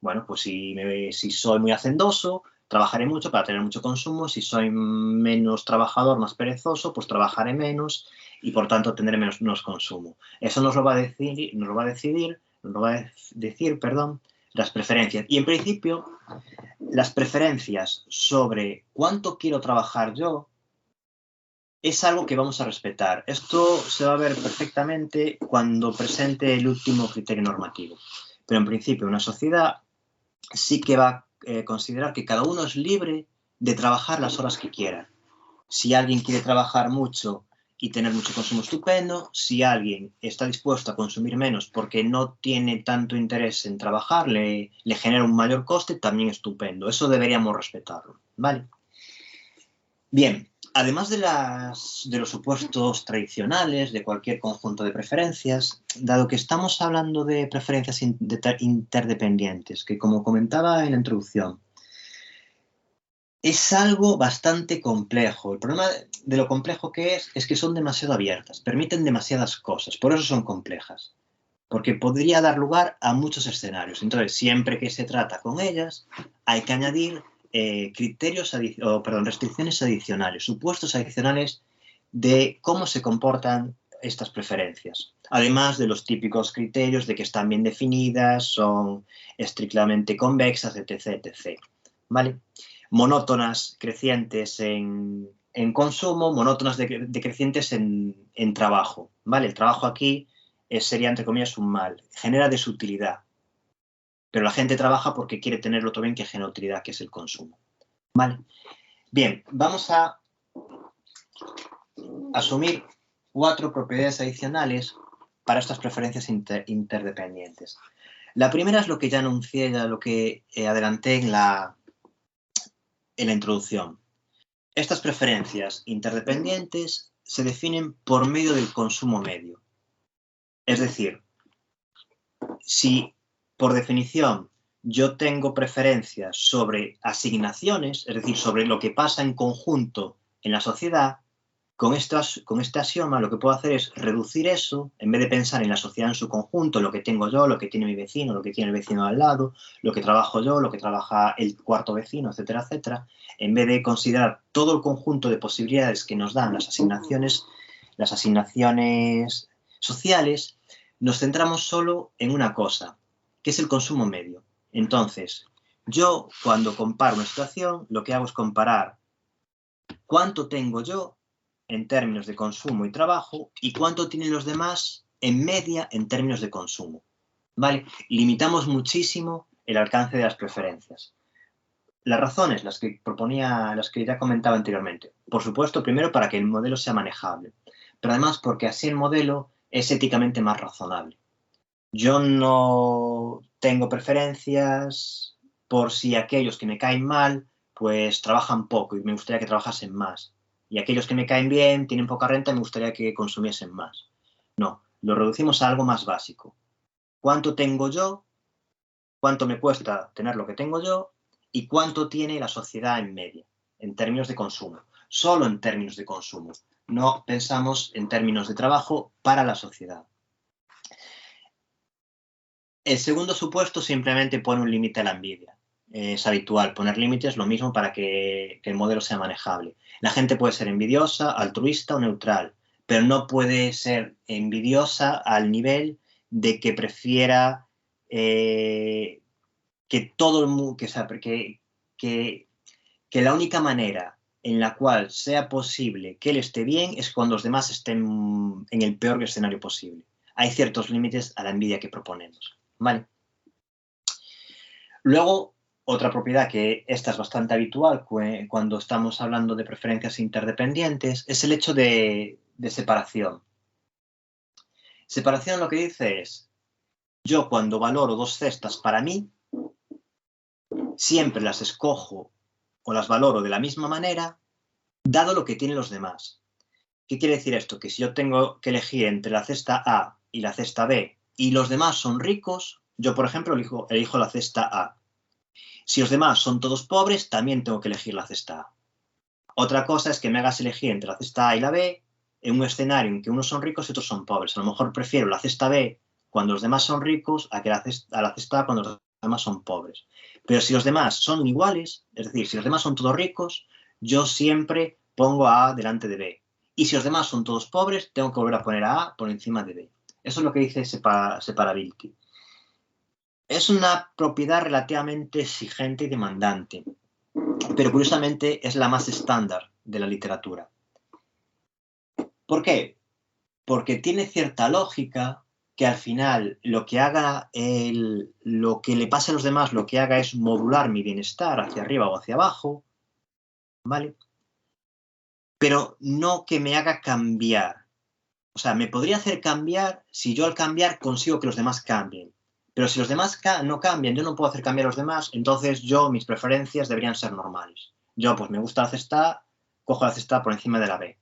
Bueno, pues si soy muy hacendoso, trabajaré mucho para tener mucho consumo. Si soy menos trabajador, más perezoso, pues trabajaré menos y por tanto tendré menos consumo. Eso nos lo va a decir, las preferencias. Y en principio, las preferencias sobre cuánto quiero trabajar yo es algo que vamos a respetar. Esto se va a ver perfectamente cuando presente el último criterio normativo. Pero en principio, una sociedad sí que va a considerar que cada uno es libre de trabajar las horas que quiera. Si alguien quiere trabajar mucho y tener mucho consumo, estupendo. Si alguien está dispuesto a consumir menos porque no tiene tanto interés en trabajar, le genera un mayor coste, también estupendo. Eso deberíamos respetarlo, ¿vale? Bien, además de los supuestos tradicionales de cualquier conjunto de preferencias, dado que estamos hablando de preferencias interdependientes, que como comentaba en la introducción, es algo bastante complejo. El problema de lo complejo que es que son demasiado abiertas, permiten demasiadas cosas, por eso son complejas, porque podría dar lugar a muchos escenarios. Entonces, siempre que se trata con ellas, hay que añadir restricciones adicionales, supuestos adicionales de cómo se comportan estas preferencias. Además de los típicos criterios de que están bien definidas, son estrictamente convexas, etc., etc. ¿Vale? Monótonas crecientes en consumo, monótonas decrecientes en trabajo. ¿Vale? El trabajo aquí sería, entre comillas, un mal. Genera desutilidad. Pero la gente trabaja porque quiere tener otro bien que genera utilidad, que es el consumo. ¿Vale? Bien, vamos a asumir 4 propiedades adicionales para estas preferencias interdependientes. La primera es lo que ya anuncié, ya lo que adelanté en la introducción. Estas preferencias interdependientes se definen por medio del consumo medio. Es decir, si por definición yo tengo preferencias sobre asignaciones, es decir, sobre lo que pasa en conjunto en la sociedad, con este axioma lo que puedo hacer es reducir eso, en vez de pensar en la sociedad en su conjunto, lo que tengo yo, lo que tiene mi vecino, lo que tiene el vecino al lado, lo que trabajo yo, lo que trabaja el cuarto vecino, etcétera, etcétera, en vez de considerar todo el conjunto de posibilidades que nos dan las asignaciones sociales, nos centramos solo en una cosa, que es el consumo medio. Entonces, yo cuando comparo una situación, lo que hago es comparar cuánto tengo yo en términos de consumo y trabajo y cuánto tienen los demás en media en términos de consumo. ¿Vale? Limitamos muchísimo el alcance de las preferencias. Las razones, las que ya comentaba anteriormente. Por supuesto, primero para que el modelo sea manejable, pero además porque así el modelo es éticamente más razonable. Yo no tengo preferencias por si aquellos que me caen mal pues trabajan poco y me gustaría que trabajasen más. Y aquellos que me caen bien, tienen poca renta y me gustaría que consumiesen más. No, lo reducimos a algo más básico. ¿Cuánto tengo yo? ¿Cuánto me cuesta tener lo que tengo yo? ¿Y cuánto tiene la sociedad en media, en términos de consumo? Solo en términos de consumo. No pensamos en términos de trabajo para la sociedad. El segundo supuesto simplemente pone un límite a la envidia. Es habitual poner límites, lo mismo para que el modelo sea manejable. La gente puede ser envidiosa, altruista o neutral, pero no puede ser envidiosa al nivel de que prefiera que todo el mundo, que la única manera en la cual sea posible que él esté bien es cuando los demás estén en el peor escenario posible. Hay ciertos límites a la envidia que proponemos. ¿Vale? Luego, otra propiedad que esta es bastante habitual cuando estamos hablando de preferencias interdependientes es el hecho de separación. Separación lo que dice es, yo cuando valoro 2 cestas para mí, siempre las escojo o las valoro de la misma manera, dado lo que tienen los demás. ¿Qué quiere decir esto? Que si yo tengo que elegir entre la cesta A y la cesta B y los demás son ricos, yo, por ejemplo, elijo la cesta A. Si los demás son todos pobres, también tengo que elegir la cesta A. Otra cosa es que me hagas elegir entre la cesta A y la B en un escenario en que unos son ricos y otros son pobres. A lo mejor prefiero la cesta B cuando los demás son ricos a la cesta cuando los demás son pobres. Pero si los demás son iguales, es decir, si los demás son todos ricos, yo siempre pongo a A delante de B. Y si los demás son todos pobres, tengo que volver a poner a A por encima de B. Eso es lo que dice separability. Es una propiedad relativamente exigente y demandante, pero curiosamente es la más estándar de la literatura. ¿Por qué? Porque tiene cierta lógica que al final lo que le pase a los demás, lo que haga es modular mi bienestar hacia arriba o hacia abajo, ¿vale? Pero no que me haga cambiar. O sea, me podría hacer cambiar si yo al cambiar consigo que los demás cambien. Pero si los demás no cambian, yo no puedo hacer cambiar a los demás, entonces mis preferencias deberían ser normales. Yo, pues me gusta la cesta, cojo la cesta por encima de la B.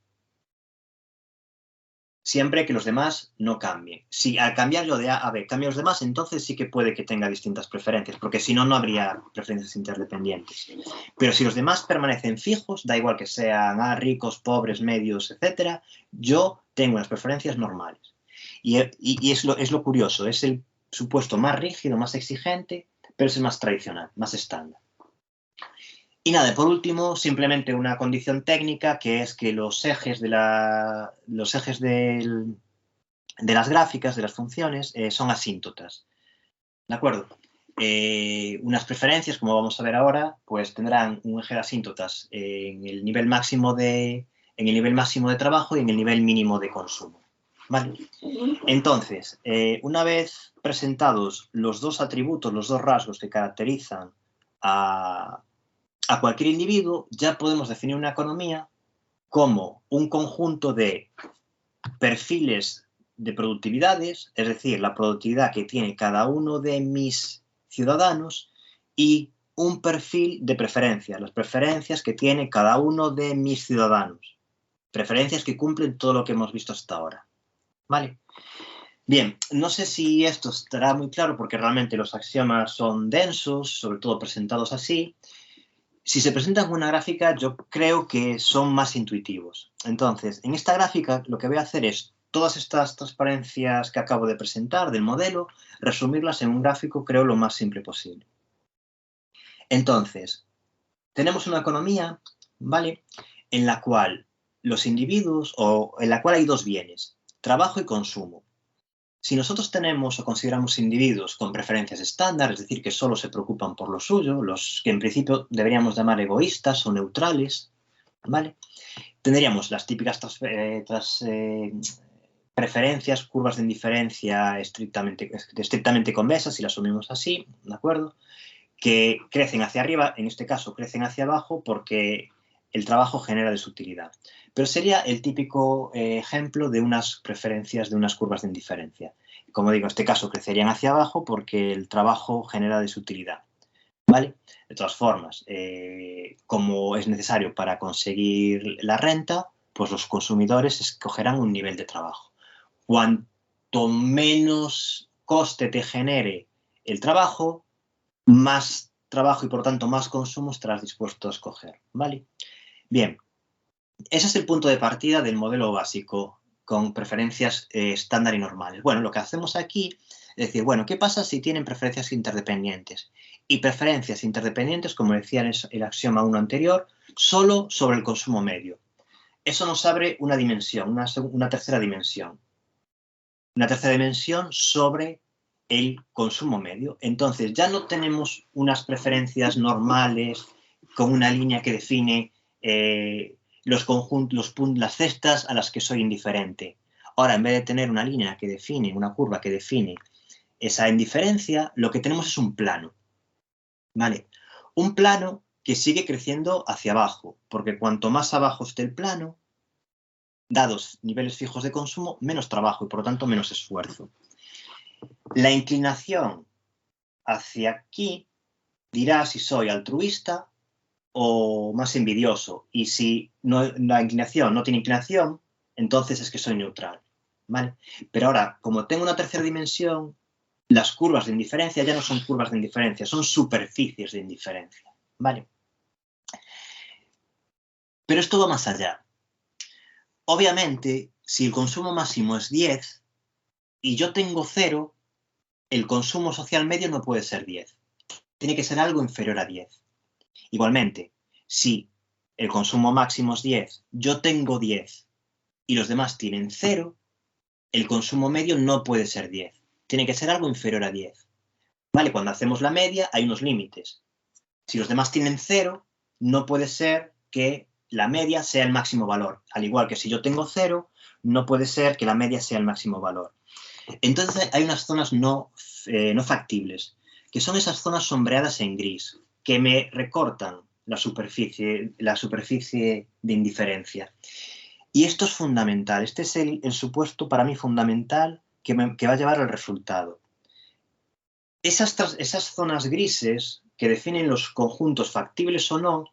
Siempre que los demás no cambien. Si al cambiar yo de A a B cambio los demás, entonces sí que puede que tenga distintas preferencias, porque si no, no habría preferencias interdependientes. Pero si los demás permanecen fijos, da igual que sean ricos, pobres, medios, etc., yo tengo unas preferencias normales. Y es lo curioso, es el supuesto más rígido, más exigente, pero es el más tradicional, más estándar. Y nada, por último, simplemente una condición técnica, que es que los ejes de las gráficas, de las funciones, son asíntotas. ¿De acuerdo? Unas preferencias, como vamos a ver ahora, pues tendrán un eje de asíntotas en el nivel máximo de trabajo y en el nivel mínimo de consumo. ¿Vale? Entonces, una vez presentados los dos atributos, los dos rasgos que caracterizan a cualquier individuo, ya podemos definir una economía como un conjunto de perfiles de productividades, es decir, la productividad que tiene cada uno de mis ciudadanos, y un perfil de preferencias, las preferencias que tiene cada uno de mis ciudadanos. Preferencias que cumplen todo lo que hemos visto hasta ahora. ¿Vale? Bien, no sé si esto estará muy claro porque realmente los axiomas son densos, sobre todo presentados así. Si se presentan en una gráfica, yo creo que son más intuitivos. Entonces, en esta gráfica lo que voy a hacer es todas estas transparencias que acabo de presentar del modelo, resumirlas en un gráfico, creo, lo más simple posible. Entonces, tenemos una economía, ¿vale?, en la cual los individuos, o en la cual hay dos bienes, trabajo y consumo. Si nosotros tenemos o consideramos individuos con preferencias estándar, es decir, que solo se preocupan por lo suyo, los que en principio deberíamos llamar egoístas o neutrales, ¿vale?, tendríamos las típicas preferencias, curvas de indiferencia estrictamente convexas, si las asumimos así, ¿de acuerdo?, que crecen hacia arriba, en este caso crecen hacia abajo porque el trabajo genera desutilidad. Pero sería el típico ejemplo de unas preferencias, de unas curvas de indiferencia. Como digo, en este caso crecerían hacia abajo porque el trabajo genera desutilidad. ¿Vale? De todas formas, como es necesario para conseguir la renta, pues los consumidores escogerán un nivel de trabajo. Cuanto menos coste te genere el trabajo, más trabajo y por tanto más consumo estarás dispuesto a escoger, ¿vale? Bien, ese es el punto de partida del modelo básico con preferencias estándar y normales. Bueno, lo que hacemos aquí es decir, bueno, ¿qué pasa si tienen preferencias interdependientes? Y preferencias interdependientes, como decía en el axioma 1 anterior, solo sobre el consumo medio. Eso nos abre una dimensión, una tercera dimensión. Una tercera dimensión sobre el consumo medio. Entonces, ya no tenemos unas preferencias normales con una línea que define los conjuntos, las cestas a las que soy indiferente. Ahora, en vez de tener una línea que define, una curva que define esa indiferencia, lo que tenemos es un plano. ¿Vale? Un plano que sigue creciendo hacia abajo, porque cuanto más abajo esté el plano, dados niveles fijos de consumo, menos trabajo y por lo tanto menos esfuerzo. La inclinación hacia aquí dirá si soy altruista o más envidioso. Y si la inclinación no tiene inclinación, entonces es que soy neutral. ¿Vale? Pero ahora, como tengo una tercera dimensión, las curvas de indiferencia ya no son curvas de indiferencia, son superficies de indiferencia. ¿Vale? Pero esto va más allá. Obviamente, si el consumo máximo es 10 y yo tengo 0, el consumo social medio no puede ser 10. Tiene que ser algo inferior a 10. Igualmente, si el consumo máximo es 10, yo tengo 10 y los demás tienen 0, el consumo medio no puede ser 10. Tiene que ser algo inferior a 10. ¿Vale? Cuando hacemos la media hay unos límites. Si los demás tienen 0, no puede ser que la media sea el máximo valor. Al igual que si yo tengo 0, no puede ser que la media sea el máximo valor. Entonces hay unas zonas no factibles, que son esas zonas sombreadas en gris, que me recortan la superficie de indiferencia. Y esto es fundamental. Este es el supuesto para mí fundamental que va a llevar al resultado. Esas zonas grises que definen los conjuntos factibles o no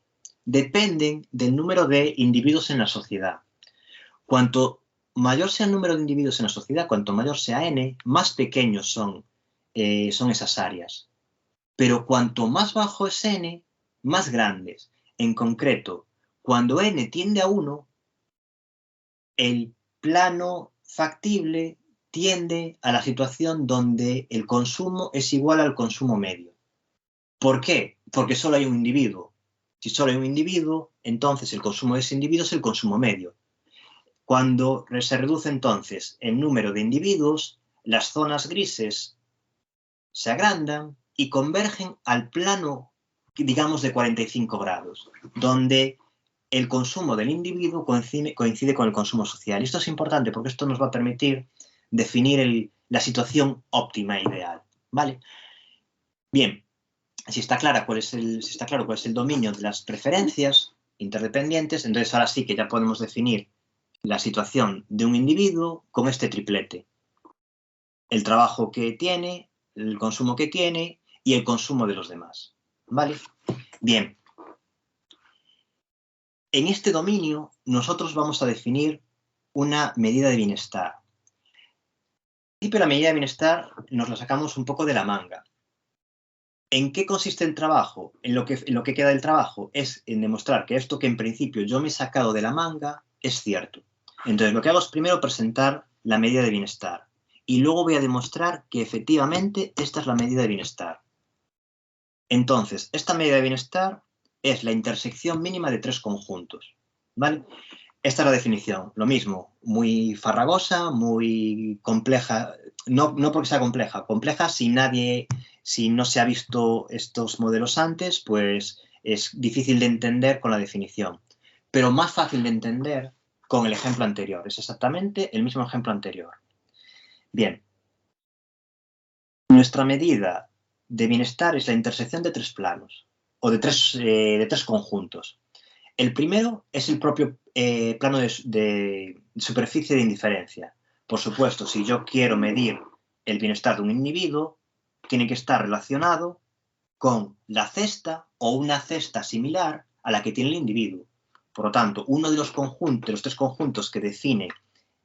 dependen del número de individuos en la sociedad. Cuanto mayor sea el número de individuos en la sociedad, cuanto mayor sea n, más pequeños son esas áreas. Pero cuanto más bajo es n, más grandes. En concreto, cuando n tiende a 1, el plano factible tiende a la situación donde el consumo es igual al consumo medio. ¿Por qué? Porque solo hay un individuo. Si solo hay un individuo, entonces el consumo de ese individuo es el consumo medio. Cuando se reduce entonces el número de individuos, las zonas grises se agrandan y convergen al plano, digamos, de 45 grados, donde el consumo del individuo coincide con el consumo social. Y esto es importante porque esto nos va a permitir definir la situación óptima e ideal. ¿Vale? Bien, si está claro cuál es el dominio de las preferencias interdependientes, entonces ahora sí que ya podemos definir la situación de un individuo con este triplete. El trabajo que tiene, el consumo que tiene y el consumo de los demás. ¿Vale? Bien. En este dominio nosotros vamos a definir una medida de bienestar. Y la medida de bienestar nos la sacamos un poco de la manga. ¿En qué consiste el trabajo? En lo que queda del trabajo es en demostrar que esto que en principio yo me he sacado de la manga es cierto. Entonces lo que hago es primero presentar la medida de bienestar y luego voy a demostrar que efectivamente esta es la medida de bienestar. Entonces, esta medida de bienestar es la intersección mínima de tres conjuntos. ¿Vale? Esta es la definición. Lo mismo, muy farragosa, muy compleja. No porque sea compleja si no se ha visto estos modelos antes, pues es difícil de entender con la definición. Pero más fácil de entender con el ejemplo anterior. Es exactamente el mismo ejemplo anterior. Bien. Nuestra medida de bienestar es la intersección de tres planos, o de tres conjuntos. El primero es el propio plano de superficie de indiferencia. Por supuesto, si yo quiero medir el bienestar de un individuo, tiene que estar relacionado con la cesta o una cesta similar a la que tiene el individuo. Por lo tanto, uno de los tres conjuntos que define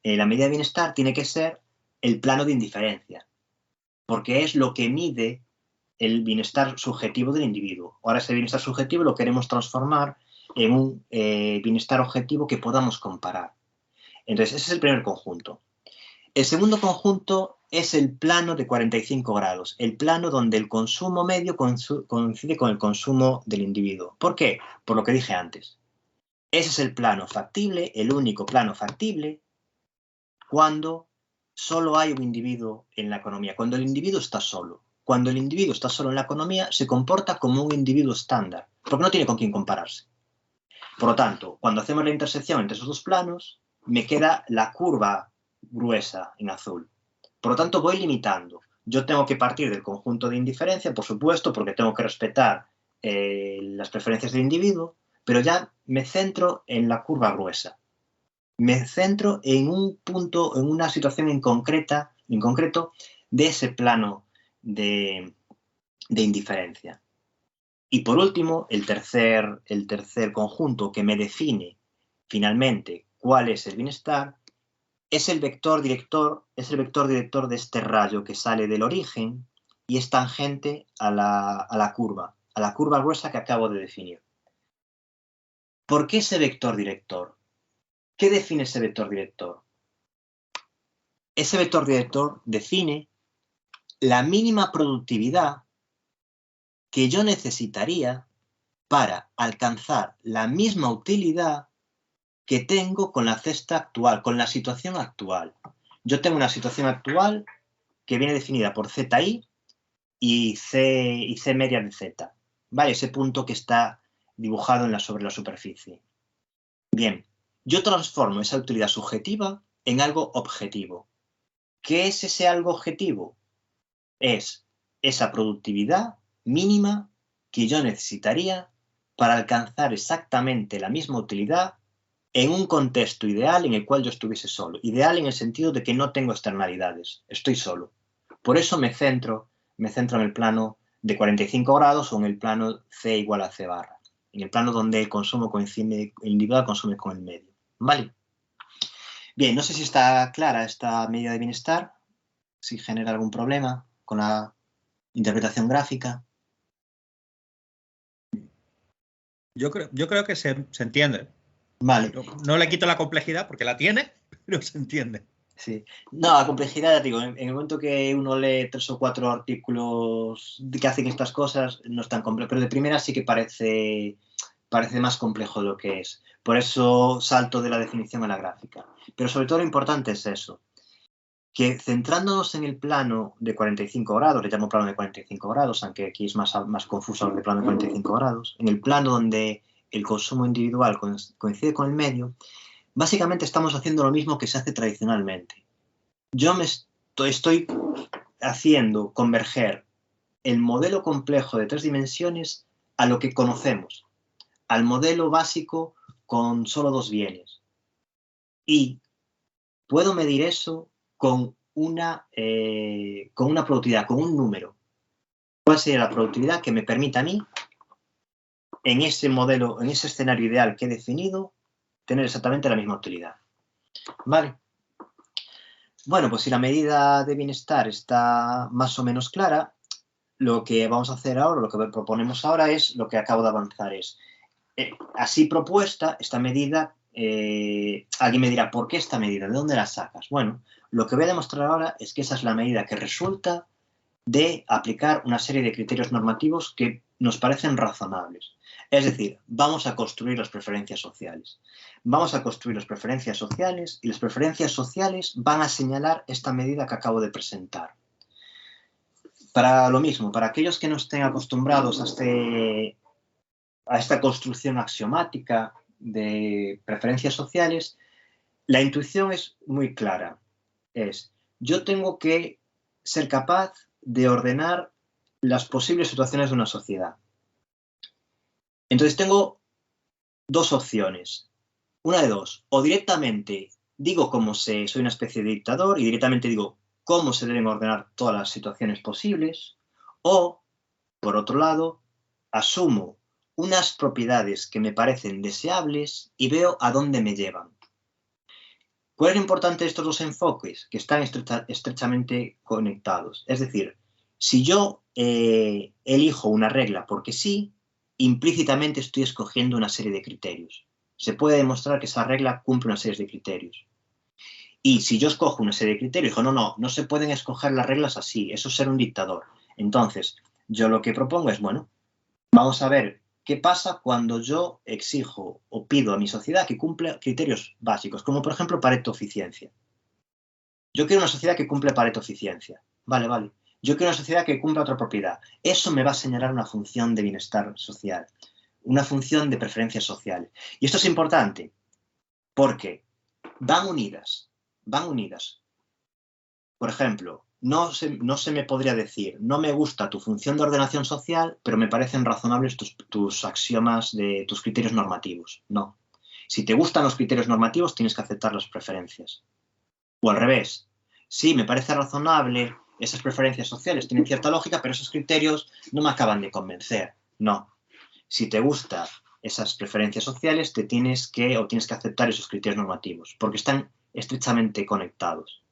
la medida de bienestar tiene que ser el plano de indiferencia, porque es lo que mide el bienestar subjetivo del individuo. Ahora ese bienestar subjetivo lo queremos transformar en un bienestar objetivo que podamos comparar. Entonces, ese es el primer conjunto. El segundo conjunto es el plano de 45 grados, el plano donde el consumo medio coincide con el consumo del individuo. ¿Por qué? Por lo que dije antes. Ese es el plano factible, el único plano factible, cuando solo hay un individuo en la economía, cuando el individuo está solo. Cuando el individuo está solo en la economía, se comporta como un individuo estándar, porque no tiene con quién compararse. Por lo tanto, cuando hacemos la intersección entre esos dos planos, me queda la curva gruesa en azul. Por lo tanto, voy limitando. Yo tengo que partir del conjunto de indiferencia, por supuesto, porque tengo que respetar las preferencias del individuo, pero ya me centro en la curva gruesa. Me centro en un punto, en una situación en concreto de ese plano de indiferencia. Y por último, el tercer conjunto que me define finalmente cuál es el bienestar es el vector director de este rayo que sale del origen y es tangente a la curva gruesa que acabo de definir. ¿Por qué ese vector director? ¿Qué define ese vector director? Ese vector director define la mínima productividad que yo necesitaría para alcanzar la misma utilidad que tengo con la cesta actual, con la situación actual. Yo tengo una situación actual que viene definida por ZI y C media de Z. ¿Vale? Ese punto que está dibujado sobre la superficie. Bien, yo transformo esa utilidad subjetiva en algo objetivo. ¿Qué es ese algo objetivo? Es esa productividad mínima que yo necesitaría para alcanzar exactamente la misma utilidad en un contexto ideal en el cual yo estuviese solo. Ideal en el sentido de que no tengo externalidades, estoy solo. Por eso me centro en el plano de 45 grados o en el plano C igual a C barra. En el plano donde el consumo coincide, el individual consume con el medio. ¿Vale? Bien, no sé si está clara esta medida de bienestar, si genera algún problema con la interpretación gráfica. Yo creo que se entiende. Vale. No le quito la complejidad porque la tiene, pero se entiende. Sí. No, la complejidad, digo, en el momento que uno lee 3 o 4 artículos que hacen estas cosas, no es tan complejo, pero de primera sí que parece más complejo de lo que es. Por eso salto de la definición a la gráfica. Pero sobre todo lo importante es eso, que centrándonos en el plano de 45 grados, le llamo plano de 45 grados, aunque aquí es más confuso lo de plano de 45 grados, en el plano donde el consumo individual coincide con el medio, básicamente estamos haciendo lo mismo que se hace tradicionalmente. Yo me estoy haciendo converger el modelo complejo de 3 dimensiones a lo que conocemos, al modelo básico con solo 2 bienes. Y puedo medir eso con una productividad, con un número. ¿Cuál sería la productividad que me permita a mí, en ese modelo, en ese escenario ideal que he definido, tener exactamente la misma utilidad? ¿Vale? Bueno, pues si la medida de bienestar está más o menos clara, lo que vamos a hacer ahora, lo que proponemos ahora es, lo que acabo de avanzar es, así propuesta, esta medida, alguien me dirá, ¿por qué esta medida? ¿De dónde la sacas? Bueno, lo que voy a demostrar ahora es que esa es la medida que resulta de aplicar una serie de criterios normativos que nos parecen razonables. Es decir, vamos a construir las preferencias sociales. Vamos a construir las preferencias sociales y las preferencias sociales van a señalar esta medida que acabo de presentar. Para lo mismo, para aquellos que no estén acostumbrados a esta construcción axiomática de preferencias sociales, la intuición es muy clara. Yo tengo que ser capaz de ordenar las posibles situaciones de una sociedad. Entonces tengo 2 opciones. Una de 2. O directamente digo soy una especie de dictador y directamente digo cómo se deben ordenar todas las situaciones posibles. O, por otro lado, asumo unas propiedades que me parecen deseables y veo a dónde me llevan. ¿Cuál es lo importante de estos 2 enfoques? Que están estrechamente conectados. Es decir, si yo elijo una regla porque sí, implícitamente estoy escogiendo una serie de criterios. Se puede demostrar que esa regla cumple una serie de criterios. Y si yo escojo una serie de criterios, digo, no se pueden escoger las reglas así, eso es ser un dictador. Entonces, yo lo que propongo es, bueno, vamos a ver qué pasa cuando yo exijo o pido a mi sociedad que cumpla criterios básicos, como por ejemplo Pareto-eficiencia. Yo quiero una sociedad que cumple Pareto-eficiencia. Vale. Yo quiero una sociedad que cumpla otra propiedad. Eso me va a señalar una función de bienestar social, una función de preferencias sociales. Y esto es importante porque van unidas. Por ejemplo, no se me podría decir, no me gusta tu función de ordenación social, pero me parecen razonables tus axiomas de tus criterios normativos. No. Si te gustan los criterios normativos, tienes que aceptar las preferencias. O al revés. Sí, me parece razonable, esas preferencias sociales tienen cierta lógica, pero esos criterios no me acaban de convencer. No. Si te gustan esas preferencias sociales, tienes que aceptar esos criterios normativos, porque están estrechamente conectados.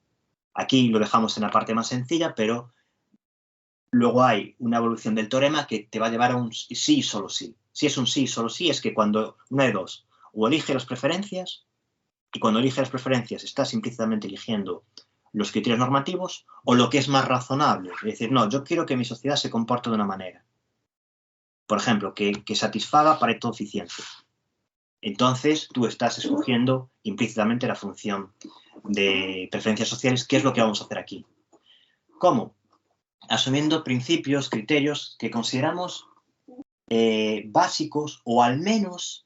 Aquí lo dejamos en la parte más sencilla, pero luego hay una evolución del teorema que te va a llevar a un sí y solo sí. Si es un sí y solo sí, es que cuando una de dos, o elige las preferencias, y cuando elige las preferencias estás implícitamente eligiendo los criterios normativos, o lo que es más razonable. Es decir, no, yo quiero que mi sociedad se comporte de una manera. Por ejemplo, que satisfaga Pareto eficiencia. Entonces, tú estás escogiendo implícitamente la función de preferencias sociales, que es lo que vamos a hacer aquí. ¿Cómo? Asumiendo principios, criterios que consideramos básicos o al menos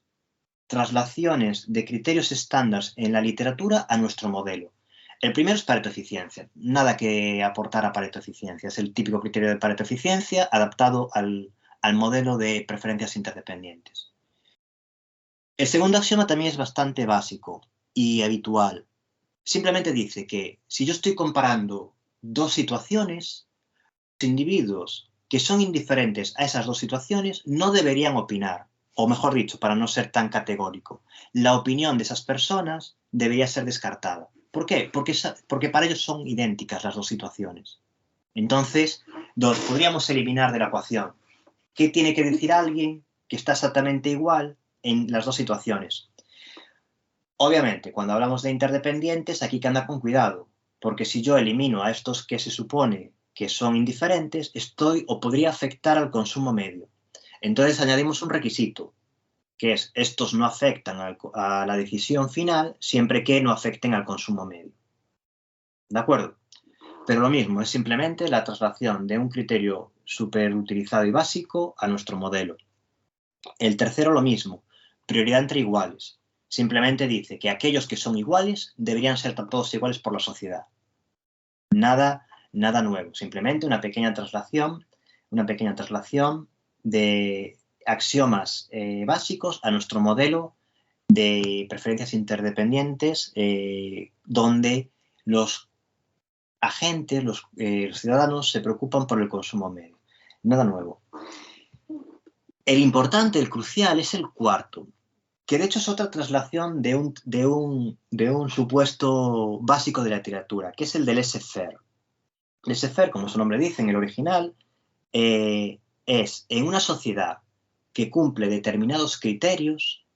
traslaciones de criterios estándares en la literatura a nuestro modelo. El primero es Pareto eficiencia. Nada que aportar a Pareto eficiencia. Es el típico criterio de Pareto eficiencia adaptado al modelo de preferencias interdependientes. El segundo axioma también es bastante básico y habitual. Simplemente dice que si yo estoy comparando dos situaciones, los individuos que son indiferentes a esas dos situaciones no deberían opinar. O mejor dicho, para no ser tan categórico, la opinión de esas personas debería ser descartada. ¿Por qué? Porque para ellos son idénticas las dos situaciones. Entonces, podríamos eliminar de la ecuación. ¿Qué tiene que decir alguien que está exactamente igual en las dos situaciones? Obviamente, cuando hablamos de interdependientes, aquí hay que andar con cuidado, porque si yo elimino a estos que se supone que son indiferentes, estoy o podría afectar al consumo medio. Entonces añadimos un requisito, que es estos no afectan a la decisión final siempre que no afecten al consumo medio. ¿De acuerdo? Pero lo mismo, es simplemente la traslación de un criterio súper utilizado y básico a nuestro modelo. El tercero lo mismo, prioridad entre iguales. Simplemente dice que aquellos que son iguales deberían ser todos iguales por la sociedad. Nada nuevo, simplemente una pequeña traslación de axiomas básicos a nuestro modelo de preferencias interdependientes, donde los agentes, los ciudadanos, se preocupan por el consumo medio. Nada nuevo. El importante, el crucial, es el cuarto, que de hecho es otra traslación de un supuesto básico de la literatura, que es el del laissez-faire. Laissez-faire, como su nombre dice en el original, es en una sociedad que cumple determinados criterios,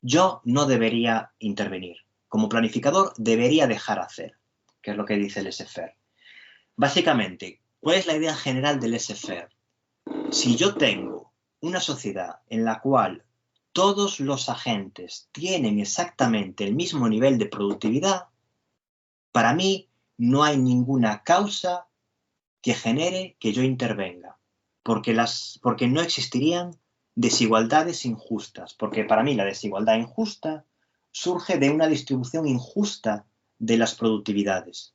yo no debería intervenir. Como planificador debería dejar hacer, que es lo que dice el laissez-faire. Básicamente, ¿cuál es la idea general del laissez-faire? Si yo tengo una sociedad en la cual todos los agentes tienen exactamente el mismo nivel de productividad, para mí no hay ninguna causa que genere que yo intervenga, porque no existirían desigualdades injustas, porque para mí la desigualdad injusta surge de una distribución injusta de las productividades.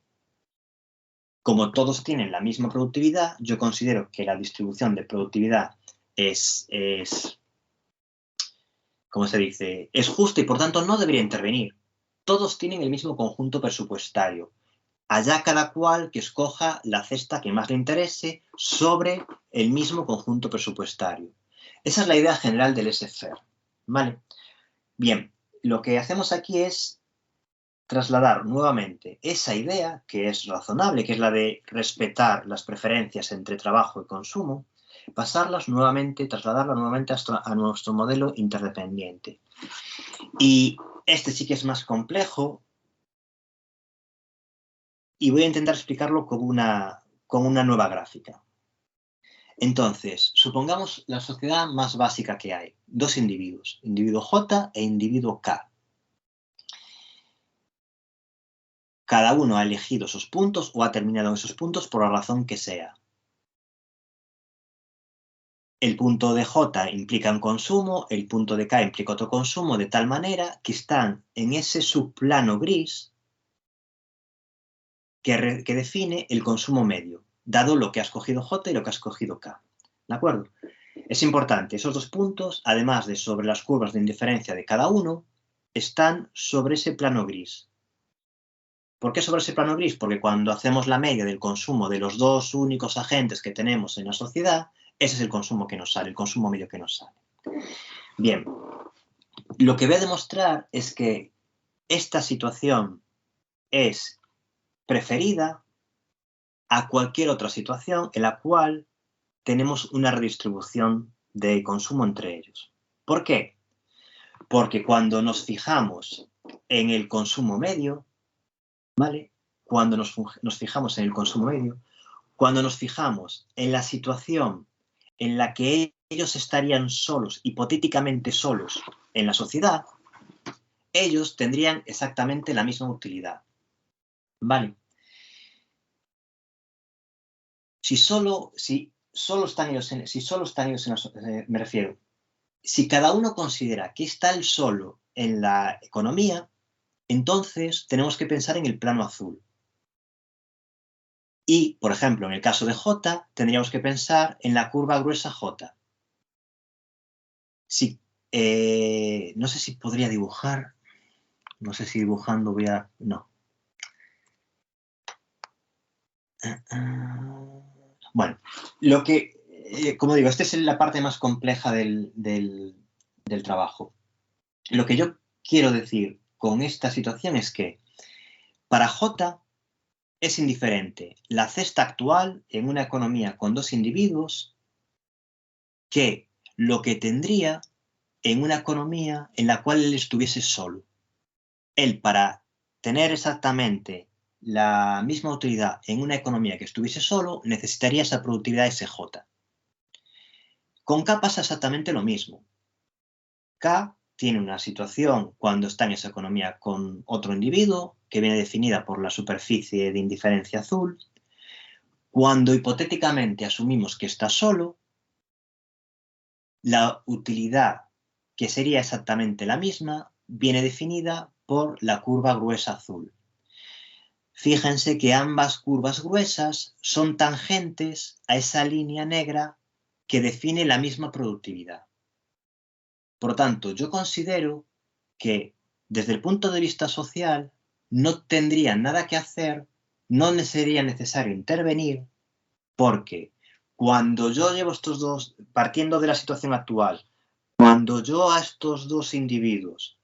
Como todos tienen la misma productividad, yo considero que la distribución de productividad es ¿cómo se dice? Es justa y por tanto no debería intervenir. Todos tienen el mismo conjunto presupuestario. Allá cada cual que escoja la cesta que más le interese sobre el mismo conjunto presupuestario. Esa es la idea general del laissez-faire. ¿Vale? Bien, lo que hacemos aquí es trasladar nuevamente esa idea, que es razonable, que es la de respetar las preferencias entre trabajo y consumo, trasladarla nuevamente a nuestro modelo interdependiente. Y este sí que es más complejo y voy a intentar explicarlo con una nueva gráfica. Entonces, supongamos la sociedad más básica que hay. Dos individuos, individuo J e individuo K. Cada uno ha elegido esos puntos o ha terminado en esos puntos por la razón que sea. El punto de J implica un consumo, el punto de K implica otro consumo, de tal manera que están en ese subplano gris que define el consumo medio, dado lo que ha escogido J y lo que ha escogido K. ¿De acuerdo? Es importante, esos dos puntos, además de sobre las curvas de indiferencia de cada uno, están sobre ese plano gris. ¿Por qué sobre ese plano gris? Porque cuando hacemos la media del consumo de los dos únicos agentes que tenemos en la sociedad, ese es el consumo que nos sale, el consumo medio que nos sale. Bien, lo que voy a demostrar es que esta situación es preferida a cualquier otra situación en la cual tenemos una redistribución de consumo entre ellos. ¿Por qué? Porque cuando nos fijamos en el consumo medio, ¿vale? cuando nos fijamos en el consumo medio, cuando nos fijamos en la situación en la que ellos estarían solos, hipotéticamente solos, en la sociedad, ellos tendrían exactamente la misma utilidad. ¿Vale? Si solo están ellos en la, me refiero, si cada uno considera que está él solo en la economía, entonces tenemos que pensar en el plano azul. Y, por ejemplo, en el caso de J, tendríamos que pensar en la curva gruesa J. Si, no sé si podría dibujar. No sé si dibujando voy a... No. Bueno, lo que... como digo, esta es la parte más compleja del trabajo. Lo que yo quiero decir con esta situación es que para J es indiferente la cesta actual en una economía con dos individuos que lo que tendría en una economía en la cual él estuviese solo. Él, para tener exactamente la misma utilidad en una economía que estuviese solo, necesitaría esa productividad SJ. Con K pasa exactamente lo mismo. K tiene una situación cuando está en esa economía con otro individuo, que viene definida por la superficie de indiferencia azul. Cuando hipotéticamente asumimos que está solo, la utilidad, que sería exactamente la misma, viene definida por la curva gruesa azul. Fíjense que ambas curvas gruesas son tangentes a esa línea negra que define la misma productividad. Por lo tanto, yo considero que desde el punto de vista social no tendría nada que hacer, no sería necesario intervenir, porque cuando yo llevo estos dos, partiendo de la situación actual, cuando yo a estos dos individuos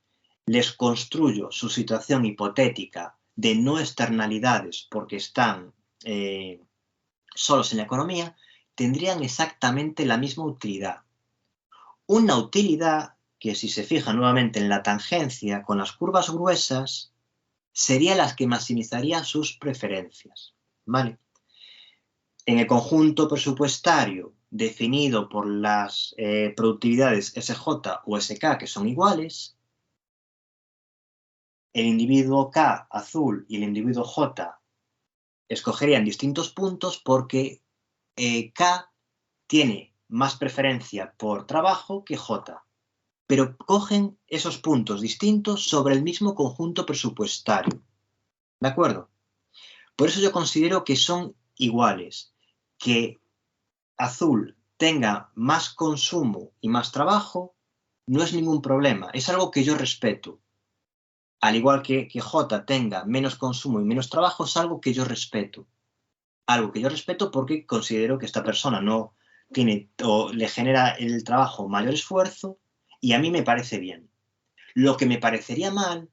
les construyo su situación hipotética de no externalidades porque están solos en la economía, tendrían exactamente la misma utilidad. Una utilidad que, si se fija nuevamente en la tangencia con las curvas gruesas, sería la que maximizaría sus preferencias. ¿Vale? En el conjunto presupuestario definido por las productividades SJ o SK, que son iguales, el individuo K azul y el individuo J escogerían distintos puntos porque K tiene más preferencia por trabajo que J, pero cogen esos puntos distintos sobre el mismo conjunto presupuestario. ¿De acuerdo? Por eso yo considero que son iguales, que azul tenga más consumo y más trabajo no es ningún problema, es algo que yo respeto. Al igual que J tenga menos consumo y menos trabajo, es algo que yo respeto. Algo que yo respeto porque considero que esta persona no tiene o le genera el trabajo mayor esfuerzo y a mí me parece bien. Lo que me parecería mal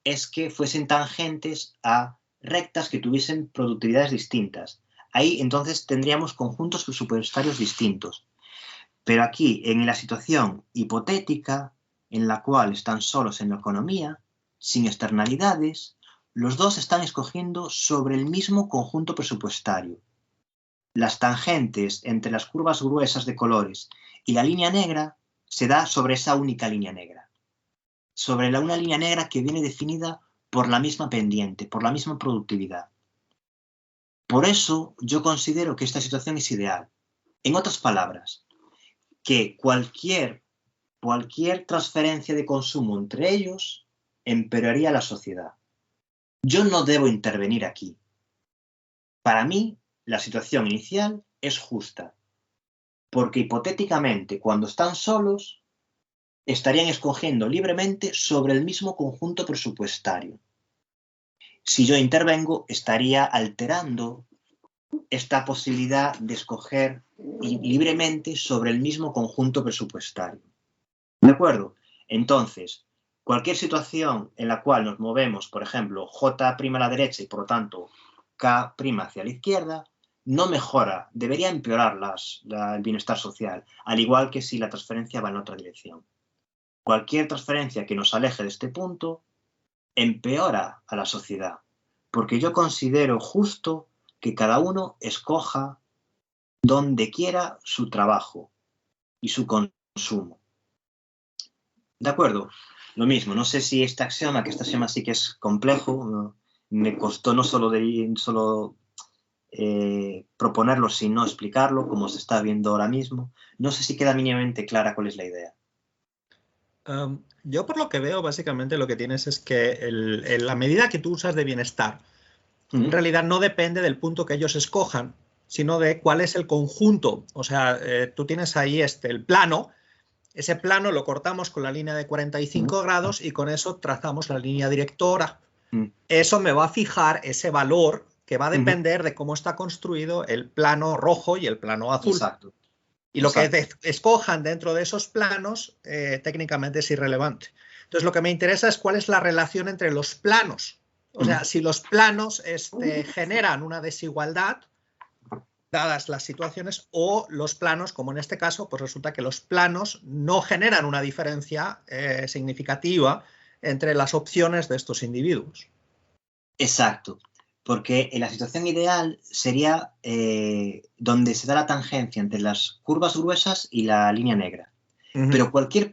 es que fuesen tangentes a rectas que tuviesen productividades distintas. Ahí entonces tendríamos conjuntos presupuestarios distintos. Pero aquí, en la situación hipotética en la cual están solos en la economía, sin externalidades, los dos están escogiendo sobre el mismo conjunto presupuestario. Las tangentes entre las curvas gruesas de colores y la línea negra se da sobre esa única línea negra. Sobre una línea negra que viene definida por la misma pendiente, por la misma productividad. Por eso yo considero que esta situación es ideal. En otras palabras, que cualquier transferencia de consumo entre ellos empeoraría la sociedad. Yo no debo intervenir aquí. Para mí, la situación inicial es justa, porque hipotéticamente, cuando están solos, estarían escogiendo libremente sobre el mismo conjunto presupuestario. Si yo intervengo, estaría alterando esta posibilidad de escoger libremente sobre el mismo conjunto presupuestario. ¿De acuerdo? Entonces, cualquier situación en la cual nos movemos, por ejemplo, J' a la derecha y por lo tanto K' hacia la izquierda, no mejora, debería empeorar el bienestar social, al igual que si la transferencia va en otra dirección. Cualquier transferencia que nos aleje de este punto empeora a la sociedad, porque yo considero justo que cada uno escoja donde quiera su trabajo y su consumo. ¿De acuerdo? Lo mismo, no sé si este axioma sí que es complejo, me costó no solo proponerlo, sino explicarlo, como se está viendo ahora mismo. No sé si queda mínimamente clara cuál es la idea. Yo por lo que veo, básicamente lo que tienes es que la medida que tú usas de bienestar, en realidad no depende del punto que ellos escojan, sino de cuál es el conjunto. O sea, tú tienes ahí el plano. Ese plano lo cortamos con la línea de 45 grados y con eso trazamos la línea directora. Eso me va a fijar ese valor que va a depender de cómo está construido el plano rojo y el plano azul. Exacto. Y lo que escojan dentro de esos planos técnicamente es irrelevante. Entonces lo que me interesa es cuál es la relación entre los planos. O sea, si los planos generan una desigualdad, dadas las situaciones, o los planos, como en este caso, pues resulta que los planos no generan una diferencia significativa entre las opciones de estos individuos. Exacto, porque en la situación ideal sería donde se da la tangencia entre las curvas gruesas y la línea negra. Pero cualquier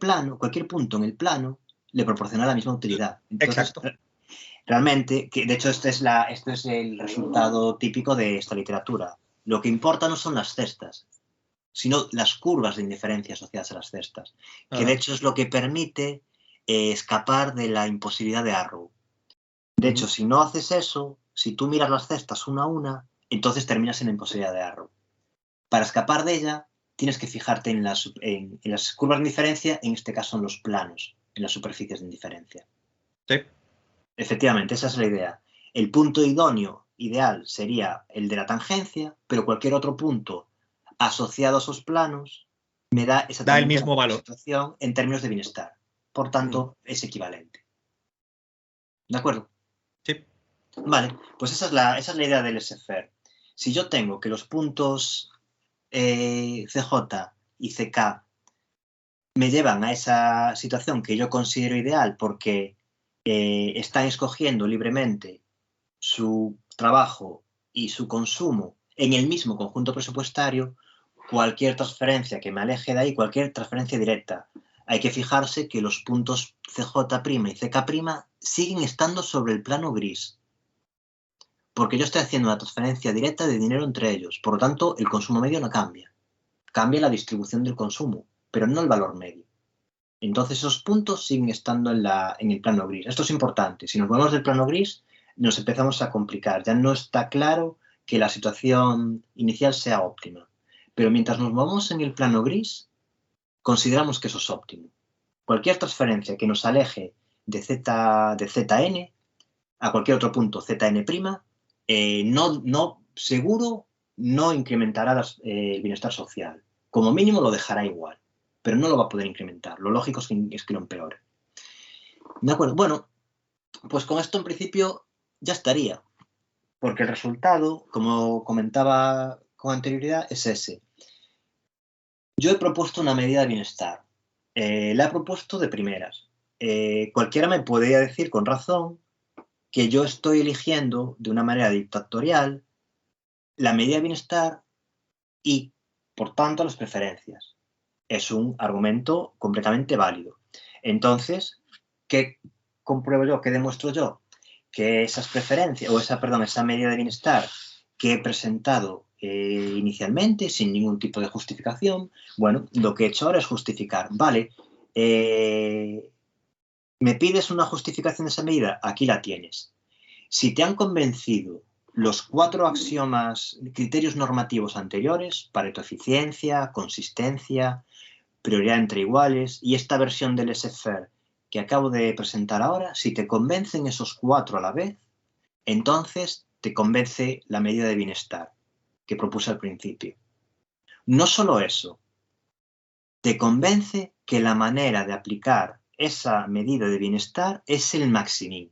punto en el plano le proporciona la misma utilidad. Entonces, exacto. Realmente, que de hecho este es el resultado típico de esta literatura. Lo que importa no son las cestas, sino las curvas de indiferencia asociadas a las cestas, que de hecho es lo que permite escapar de la imposibilidad de Arrow. De hecho, si no haces eso, si tú miras las cestas una a una, entonces terminas en la imposibilidad de Arrow. Para escapar de ella, tienes que fijarte en las curvas de indiferencia, en este caso en los planos, en las superficies de indiferencia. Sí. Efectivamente, esa es la idea. El punto idóneo, ideal, sería el de la tangencia, pero cualquier otro punto asociado a esos planos me da exactamente el mismo valor. Situación en términos de bienestar. Por tanto, es equivalente. ¿De acuerdo? Sí. Vale, pues esa es la idea del laissez-faire. Si yo tengo que los puntos CJ y CK me llevan a esa situación que yo considero ideal porque están escogiendo libremente su trabajo y su consumo en el mismo conjunto presupuestario, cualquier transferencia que me aleje de ahí, cualquier transferencia directa, hay que fijarse que los puntos CJ' y CK' siguen estando sobre el plano gris. Porque yo estoy haciendo una transferencia directa de dinero entre ellos. Por lo tanto, el consumo medio no cambia. Cambia la distribución del consumo, pero no el valor medio. Entonces, esos puntos siguen estando en el plano gris. Esto es importante. Si nos movemos del plano gris, nos empezamos a complicar. Ya no está claro que la situación inicial sea óptima. Pero mientras nos movemos en el plano gris, consideramos que eso es óptimo. Cualquier transferencia que nos aleje de Zn a cualquier otro punto Zn', seguro no incrementará el bienestar social. Como mínimo lo dejará igual, pero no lo va a poder incrementar. Lo lógico es que lo empeore. ¿De acuerdo? Bueno, pues con esto en principio ya estaría, porque el resultado, como comentaba con anterioridad, es ese. Yo he propuesto una medida de bienestar. La he propuesto de primeras. Cualquiera me podría decir con razón que yo estoy eligiendo de una manera dictatorial la medida de bienestar y, por tanto, las preferencias. Es un argumento completamente válido. Entonces, ¿qué compruebo yo? ¿Qué demuestro yo? Que esas preferencias, esa medida de bienestar que he presentado inicialmente, sin ningún tipo de justificación, bueno, lo que he hecho ahora es justificar. Vale, ¿me pides una justificación de esa medida? Aquí la tienes. Si te han convencido los 4 axiomas, criterios normativos anteriores, Pareto eficiencia, consistencia, prioridad entre iguales y esta versión del laissez-faire que acabo de presentar ahora, si te convencen esos 4 a la vez, entonces te convence la medida de bienestar que propuse al principio. No solo eso, te convence que la manera de aplicar esa medida de bienestar es el maximín.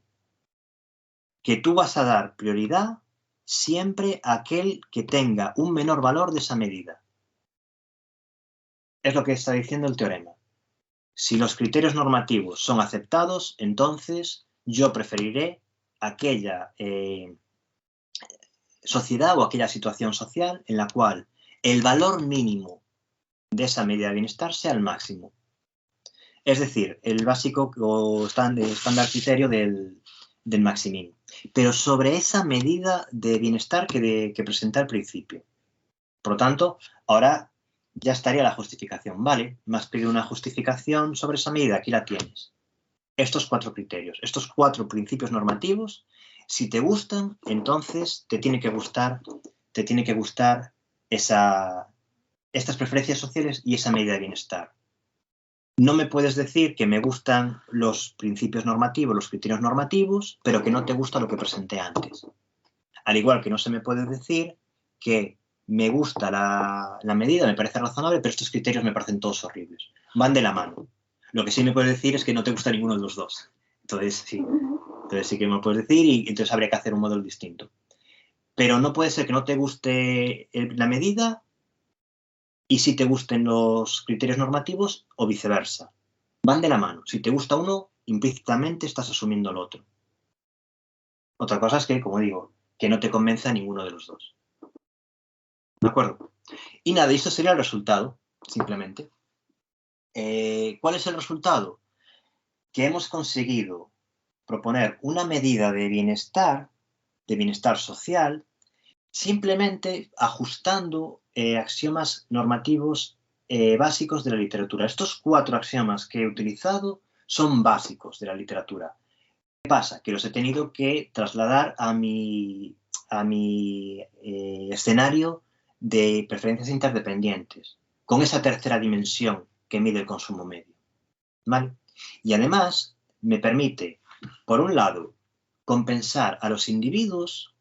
Que tú vas a dar prioridad siempre a aquel que tenga un menor valor de esa medida. Es lo que está diciendo el teorema. Si los criterios normativos son aceptados, entonces yo preferiré aquella sociedad o aquella situación social en la cual el valor mínimo de esa medida de bienestar sea el máximo. Es decir, el básico o estándar criterio del maximín. Pero sobre esa medida de bienestar que presenta al principio. Por lo tanto, ahora ya estaría la justificación. Vale, me has pedido una justificación sobre esa medida, aquí la tienes. Estos 4 criterios, estos 4 principios normativos, si te gustan, entonces te tiene que gustar estas preferencias sociales y esa medida de bienestar. No me puedes decir que me gustan los principios normativos, los criterios normativos, pero que no te gusta lo que presenté antes. Al igual que no se me puede decir que me gusta la medida, me parece razonable, pero estos criterios me parecen todos horribles. Van de la mano. Lo que sí me puedes decir es que no te gusta ninguno de los dos. Entonces sí que me lo puedes decir y entonces habría que hacer un modelo distinto. Pero no puede ser que no te guste la medida y si te gusten los criterios normativos o viceversa. Van de la mano. Si te gusta uno, implícitamente estás asumiendo el otro. Otra cosa es que, como digo, que no te convenza ninguno de los dos. ¿De acuerdo? Y nada, esto sería el resultado, simplemente. ¿Cuál es el resultado? Que hemos conseguido proponer una medida de bienestar social, simplemente ajustando axiomas normativos básicos de la literatura. Estos 4 axiomas que he utilizado son básicos de la literatura. ¿Qué pasa? Que los he tenido que trasladar a mi escenario de preferencias interdependientes, con esa tercera dimensión que mide el consumo medio. ¿Vale? Y además me permite, por un lado, compensar a los individuos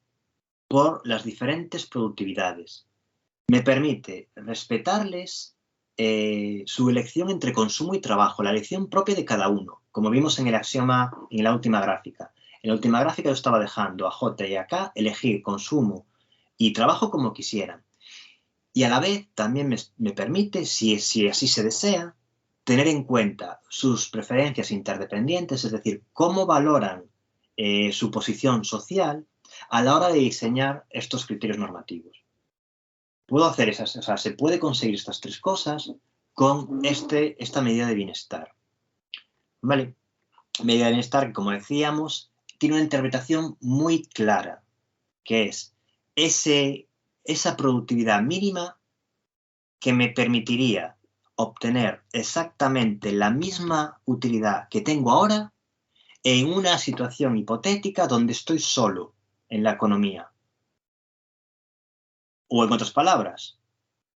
por las diferentes productividades. Me permite respetarles su elección entre consumo y trabajo, la elección propia de cada uno, como vimos en el axioma, en la última gráfica. En la última gráfica yo estaba dejando a J y a K elegir consumo y trabajo como quisieran. Y a la vez también me permite, si así se desea, tener en cuenta sus preferencias interdependientes, es decir, cómo valoran su posición social a la hora de diseñar estos criterios normativos. Puedo hacer se puede conseguir estas 3 cosas con esta medida de bienestar. ¿Vale? Medida de bienestar que, como decíamos, tiene una interpretación muy clara, que es esa productividad mínima que me permitiría obtener exactamente la misma utilidad que tengo ahora en una situación hipotética donde estoy solo en la economía. O en otras palabras,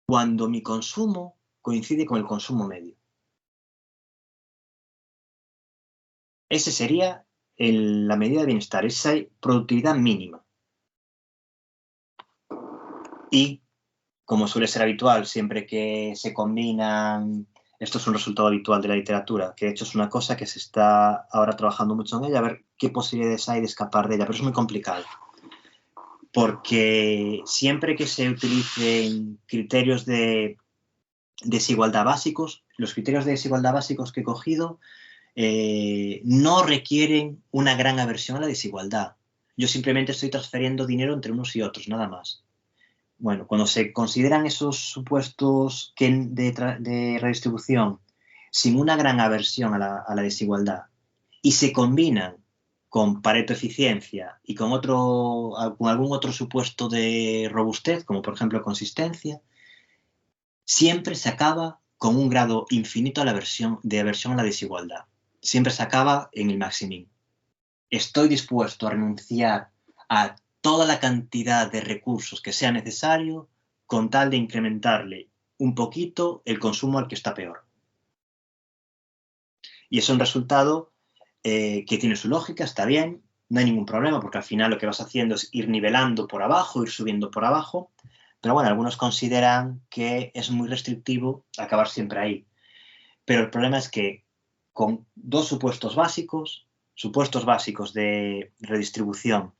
cuando mi consumo coincide con el consumo medio. Ese sería la medida de bienestar, esa productividad mínima. Y, como suele ser habitual, siempre que se combinan, esto es un resultado habitual de la literatura, que de hecho es una cosa que se está ahora trabajando mucho en ella, a ver qué posibilidades hay de escapar de ella, pero es muy complicado. Porque siempre que se utilicen criterios de desigualdad básicos, los criterios de desigualdad básicos que he cogido no requieren una gran aversión a la desigualdad. Yo simplemente estoy transfiriendo dinero entre unos y otros, nada más. Bueno, cuando se consideran esos supuestos de redistribución sin una gran aversión a la desigualdad y se combinan con Pareto eficiencia y con algún otro supuesto de robustez, como por ejemplo consistencia, siempre se acaba con un grado infinito de aversión a la desigualdad. Siempre se acaba en el maximín. Estoy dispuesto a renunciar a toda la cantidad de recursos que sea necesario con tal de incrementarle un poquito el consumo al que está peor. Y es un resultado que tiene su lógica, está bien, no hay ningún problema, porque al final lo que vas haciendo es ir nivelando por abajo, ir subiendo por abajo, pero bueno, algunos consideran que es muy restrictivo acabar siempre ahí. Pero el problema es que con 2 supuestos básicos de redistribución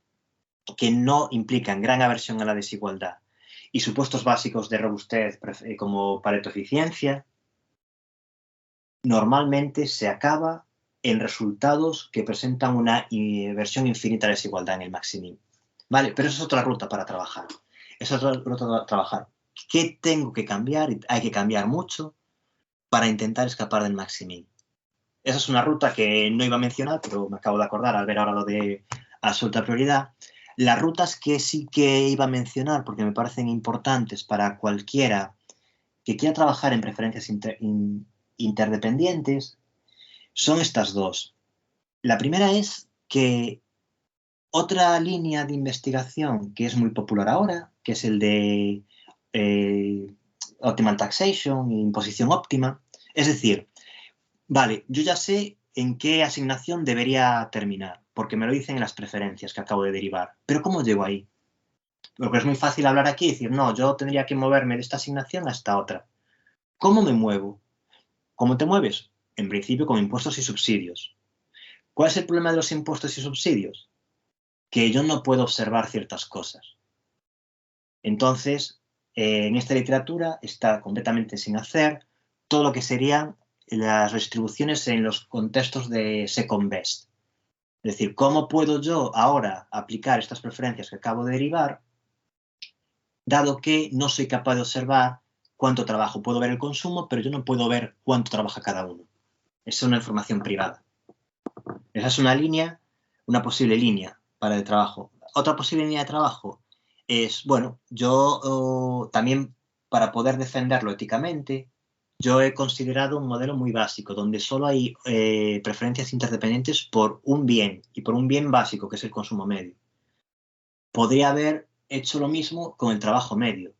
que no implican gran aversión a la desigualdad y supuestos básicos de robustez como Pareto eficiencia, normalmente se acaba en resultados que presentan una versión infinita de desigualdad en el maximin. ¿Vale? Pero eso es otra ruta para trabajar. Es otra ruta para trabajar. ¿Qué tengo que cambiar? Hay que cambiar mucho para intentar escapar del maximin. Esa es una ruta que no iba a mencionar, pero me acabo de acordar al ver ahora lo de absoluta prioridad. Las rutas que sí que iba a mencionar, porque me parecen importantes para cualquiera que quiera trabajar en preferencias interdependientes, son estas dos. La primera es que otra línea de investigación que es muy popular ahora, que es el de Optimal Taxation, imposición óptima, es decir, vale, yo ya sé en qué asignación debería terminar, porque me lo dicen en las preferencias que acabo de derivar, pero ¿cómo llego ahí? Porque es muy fácil hablar aquí y decir, no, yo tendría que moverme de esta asignación a esta otra. ¿Cómo me muevo? ¿Cómo te mueves? En principio con impuestos y subsidios. ¿Cuál es el problema de los impuestos y subsidios? Que yo no puedo observar ciertas cosas. Entonces, en esta literatura está completamente sin hacer todo lo que serían las redistribuciones en los contextos de second best. Es decir, ¿cómo puedo yo ahora aplicar estas preferencias que acabo de derivar, dado que no soy capaz de observar cuánto trabajo? Puedo ver el consumo, pero yo no puedo ver cuánto trabaja cada uno. Esa es una información privada. Esa es una línea, una posible línea para el trabajo. Otra posible línea de trabajo es, bueno, yo también para poder defenderlo éticamente, yo he considerado un modelo muy básico, donde solo hay preferencias interdependientes por un bien, y por un bien básico, que es el consumo medio. Podría haber hecho lo mismo con el trabajo medio,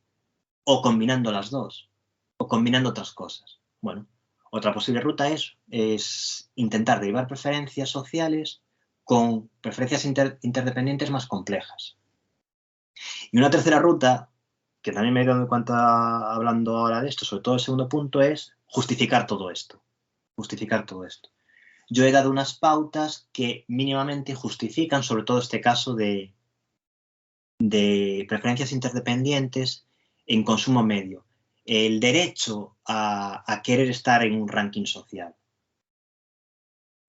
o combinando las dos, o combinando otras cosas. Bueno, otra posible ruta es intentar derivar preferencias sociales con preferencias interdependientes más complejas. Y una tercera ruta, que también me he dado cuenta hablando ahora de esto, sobre todo el segundo punto, es justificar todo esto. Justificar todo esto. Yo he dado unas pautas que mínimamente justifican, sobre todo este caso de preferencias interdependientes en consumo medio. El derecho a querer estar en un ranking social.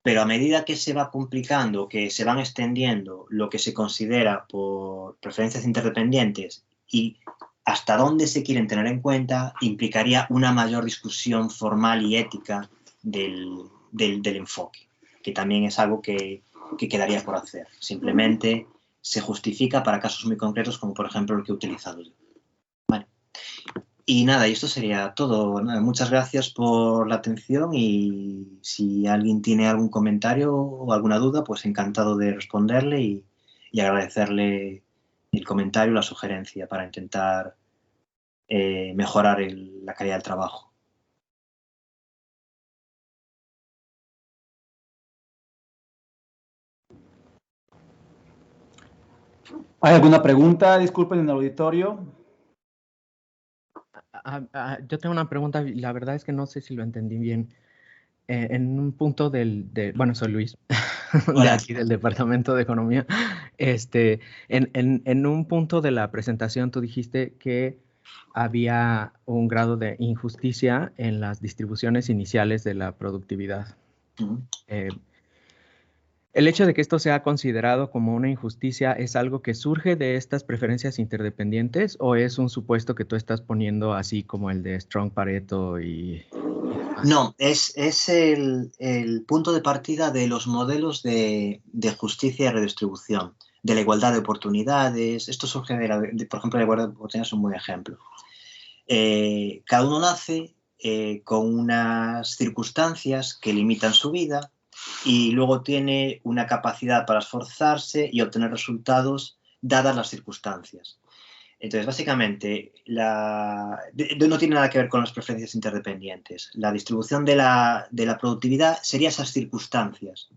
Pero a medida que se va complicando, que se van extendiendo lo que se considera por preferencias interdependientes y hasta dónde se quieren tener en cuenta, implicaría una mayor discusión formal y ética del enfoque, que también es algo que quedaría por hacer. Simplemente se justifica para casos muy concretos, como por ejemplo el que he utilizado yo. Vale. Y nada, y esto sería todo. Muchas gracias por la atención y si alguien tiene algún comentario o alguna duda, pues encantado de responderle y agradecerle el comentario, la sugerencia para intentar mejorar la calidad del trabajo. ¿Hay alguna pregunta? Disculpen, en el auditorio. Yo tengo una pregunta, la verdad es que no sé si lo entendí bien. En un punto bueno, soy Luis, de aquí del Departamento de Economía. En un punto de la presentación tú dijiste que había un grado de injusticia en las distribuciones iniciales de la productividad. ¿El hecho de que esto sea considerado como una injusticia es algo que surge de estas preferencias interdependientes o es un supuesto que tú estás poniendo así como el de Strong Pareto y demás? No, es el punto de partida de los modelos de justicia y redistribución, de la igualdad de oportunidades. Esto surge por ejemplo, la igualdad de oportunidades es un buen ejemplo. Cada uno nace con unas circunstancias que limitan su vida y luego tiene una capacidad para esforzarse y obtener resultados dadas las circunstancias. Entonces, básicamente, no tiene nada que ver con las preferencias interdependientes. La distribución de la productividad sería esas circunstancias.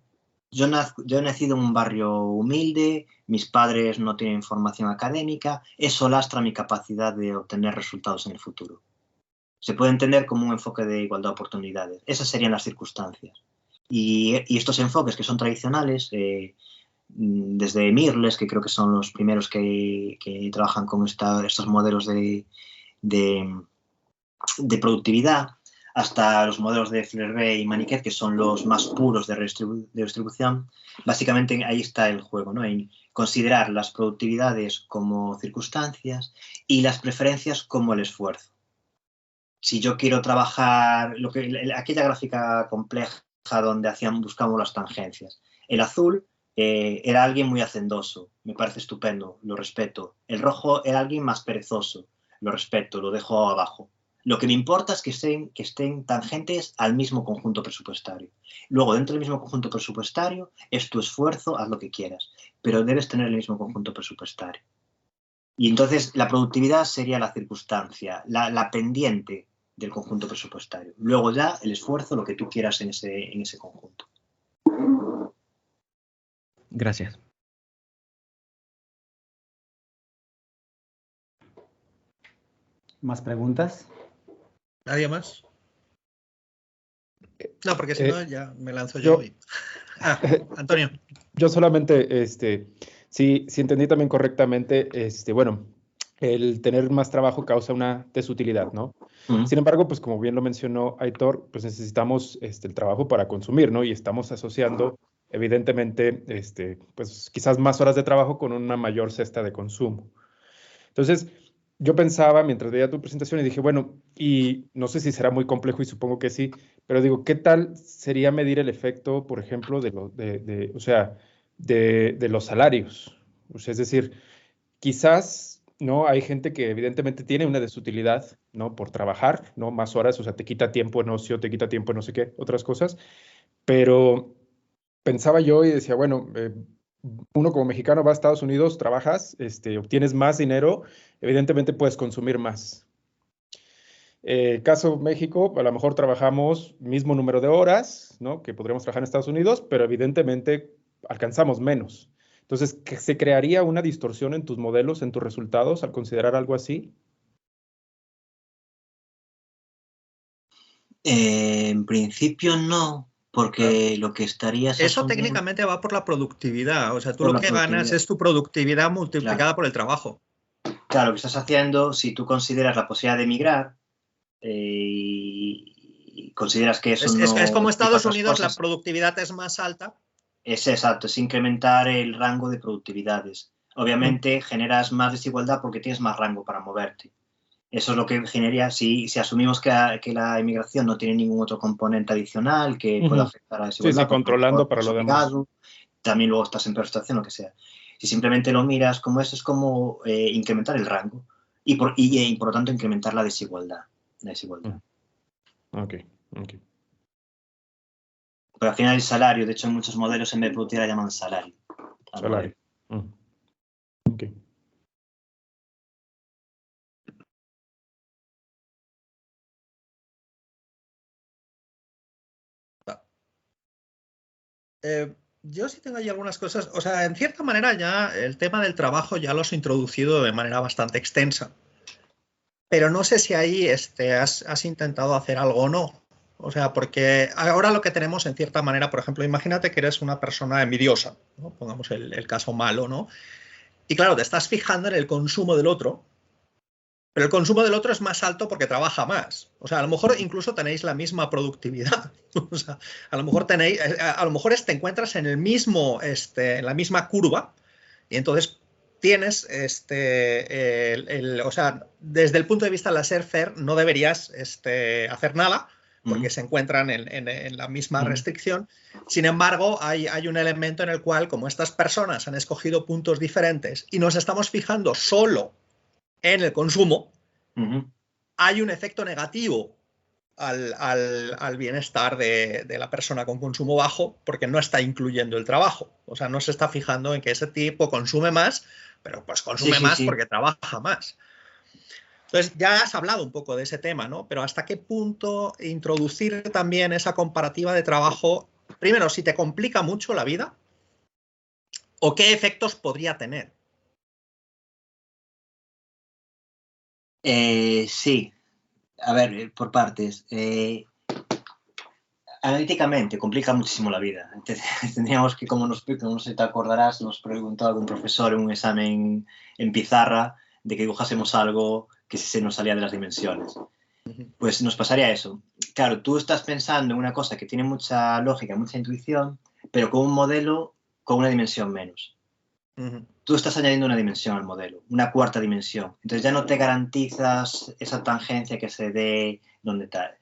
Yo he nacido en un barrio humilde, mis padres no tienen formación académica, eso lastra mi capacidad de obtener resultados en el futuro. Se puede entender como un enfoque de igualdad de oportunidades. Esas serían las circunstancias. Y estos enfoques que son tradicionales, desde Mirles, que creo que son los primeros que trabajan con estos modelos de productividad, hasta los modelos de Fleuré y Maniquet, que son los más puros de redistribución. Básicamente ahí está el juego, ¿no? En considerar las productividades como circunstancias y las preferencias como el esfuerzo. Si yo quiero trabajar, aquella gráfica compleja donde buscamos las tangencias, el azul era alguien muy hacendoso, me parece estupendo, lo respeto. El rojo era alguien más perezoso, lo respeto, lo dejo abajo. Lo que me importa es que estén tangentes al mismo conjunto presupuestario. Luego, dentro del mismo conjunto presupuestario, es tu esfuerzo, haz lo que quieras, pero debes tener el mismo conjunto presupuestario. Y entonces la productividad sería la circunstancia, la pendiente del conjunto presupuestario. Luego ya el esfuerzo, lo que tú quieras en ese conjunto. Gracias. ¿Más preguntas? ¿Nadie más? No, porque si no ya me lanzo yo. Antonio. Yo solamente, si entendí también correctamente, bueno, el tener más trabajo causa una desutilidad, ¿no? Sin embargo, pues como bien lo mencionó Aitor, pues necesitamos el trabajo para consumir, ¿no? Y estamos asociando, evidentemente, pues quizás más horas de trabajo con una mayor cesta de consumo. Entonces, yo pensaba mientras veía tu presentación y dije, bueno, y no sé si será muy complejo y supongo que sí, pero digo, ¿qué tal sería medir el efecto, por ejemplo, de los salarios? O sea, es decir, quizás, ¿no? Hay gente que evidentemente tiene una desutilidad, ¿no? Por trabajar, ¿no? Más horas, o sea, te quita tiempo en ocio, te quita tiempo en no sé qué, otras cosas, pero pensaba yo y decía, bueno, uno como mexicano va a Estados Unidos, trabajas, obtienes más dinero, evidentemente puedes consumir más. Caso México, a lo mejor trabajamos mismo número de horas, ¿no? Que podríamos trabajar en Estados Unidos, pero evidentemente alcanzamos menos. Entonces, ¿se crearía una distorsión en tus modelos, en tus resultados, al considerar algo así? En principio no, porque lo que estarías Eso asumiendo... técnicamente va por la productividad. O sea, tú lo que ganas es tu productividad multiplicada por el trabajo. Claro, lo que estás haciendo, si tú consideras la posibilidad de emigrar y consideras que eso no... Es como Estados Unidos, la productividad es más alta. Es exacto, es incrementar el rango de productividades. Obviamente generas más desigualdad porque tienes más rango para moverte. Eso es lo que generaría, si asumimos que la inmigración no tiene ningún otro componente adicional que pueda afectar a la desigualdad. Sí, controlando para lo demás. También luego estás en peor situación, lo que sea. Si simplemente lo miras como eso, es como incrementar el rango y por lo tanto incrementar la desigualdad. Ok. Pero al final el salario, de hecho en muchos modelos en vez de productividad llaman salario. Salario. Ok. Yo sí tengo ahí algunas cosas, o sea, en cierta manera ya el tema del trabajo ya lo has introducido de manera bastante extensa, pero no sé si ahí has intentado hacer algo o no. O sea, porque ahora lo que tenemos en cierta manera, por ejemplo, imagínate que eres una persona envidiosa, ¿no? Pongamos el caso malo, ¿no? Y claro, te estás fijando en el consumo del otro, pero el consumo del otro es más alto porque trabaja más. O sea, a lo mejor incluso tenéis la misma productividad. O sea, a lo mejor te encuentras en el mismo, en la misma curva y entonces tienes, o sea, desde el punto de vista laissez-faire no deberías hacer nada porque se encuentran en la misma restricción. Sin embargo, hay un elemento en el cual, como estas personas han escogido puntos diferentes y nos estamos fijando solo en el consumo, hay un efecto negativo al bienestar de la persona con consumo bajo porque no está incluyendo el trabajo. O sea, no se está fijando en que ese tipo consume más, pero pues consume más porque trabaja más. Entonces, ya has hablado un poco de ese tema, ¿no? Pero ¿hasta qué punto introducir también esa comparativa de trabajo? Primero, si te complica mucho la vida, ¿o qué efectos podría tener? Sí, a ver, por partes. Analíticamente complica muchísimo la vida. Tendríamos que, como no sé si te acordarás, nos preguntó algún profesor en un examen en pizarra de que dibujásemos algo que se nos salía de las dimensiones. Pues nos pasaría eso. claro, tú estás pensando en una cosa que tiene mucha lógica, mucha intuición, pero con un modelo con una dimensión menos. Tú estás añadiendo una dimensión al modelo, una cuarta dimensión. Entonces ya no te garantizas esa tangencia que se dé donde está.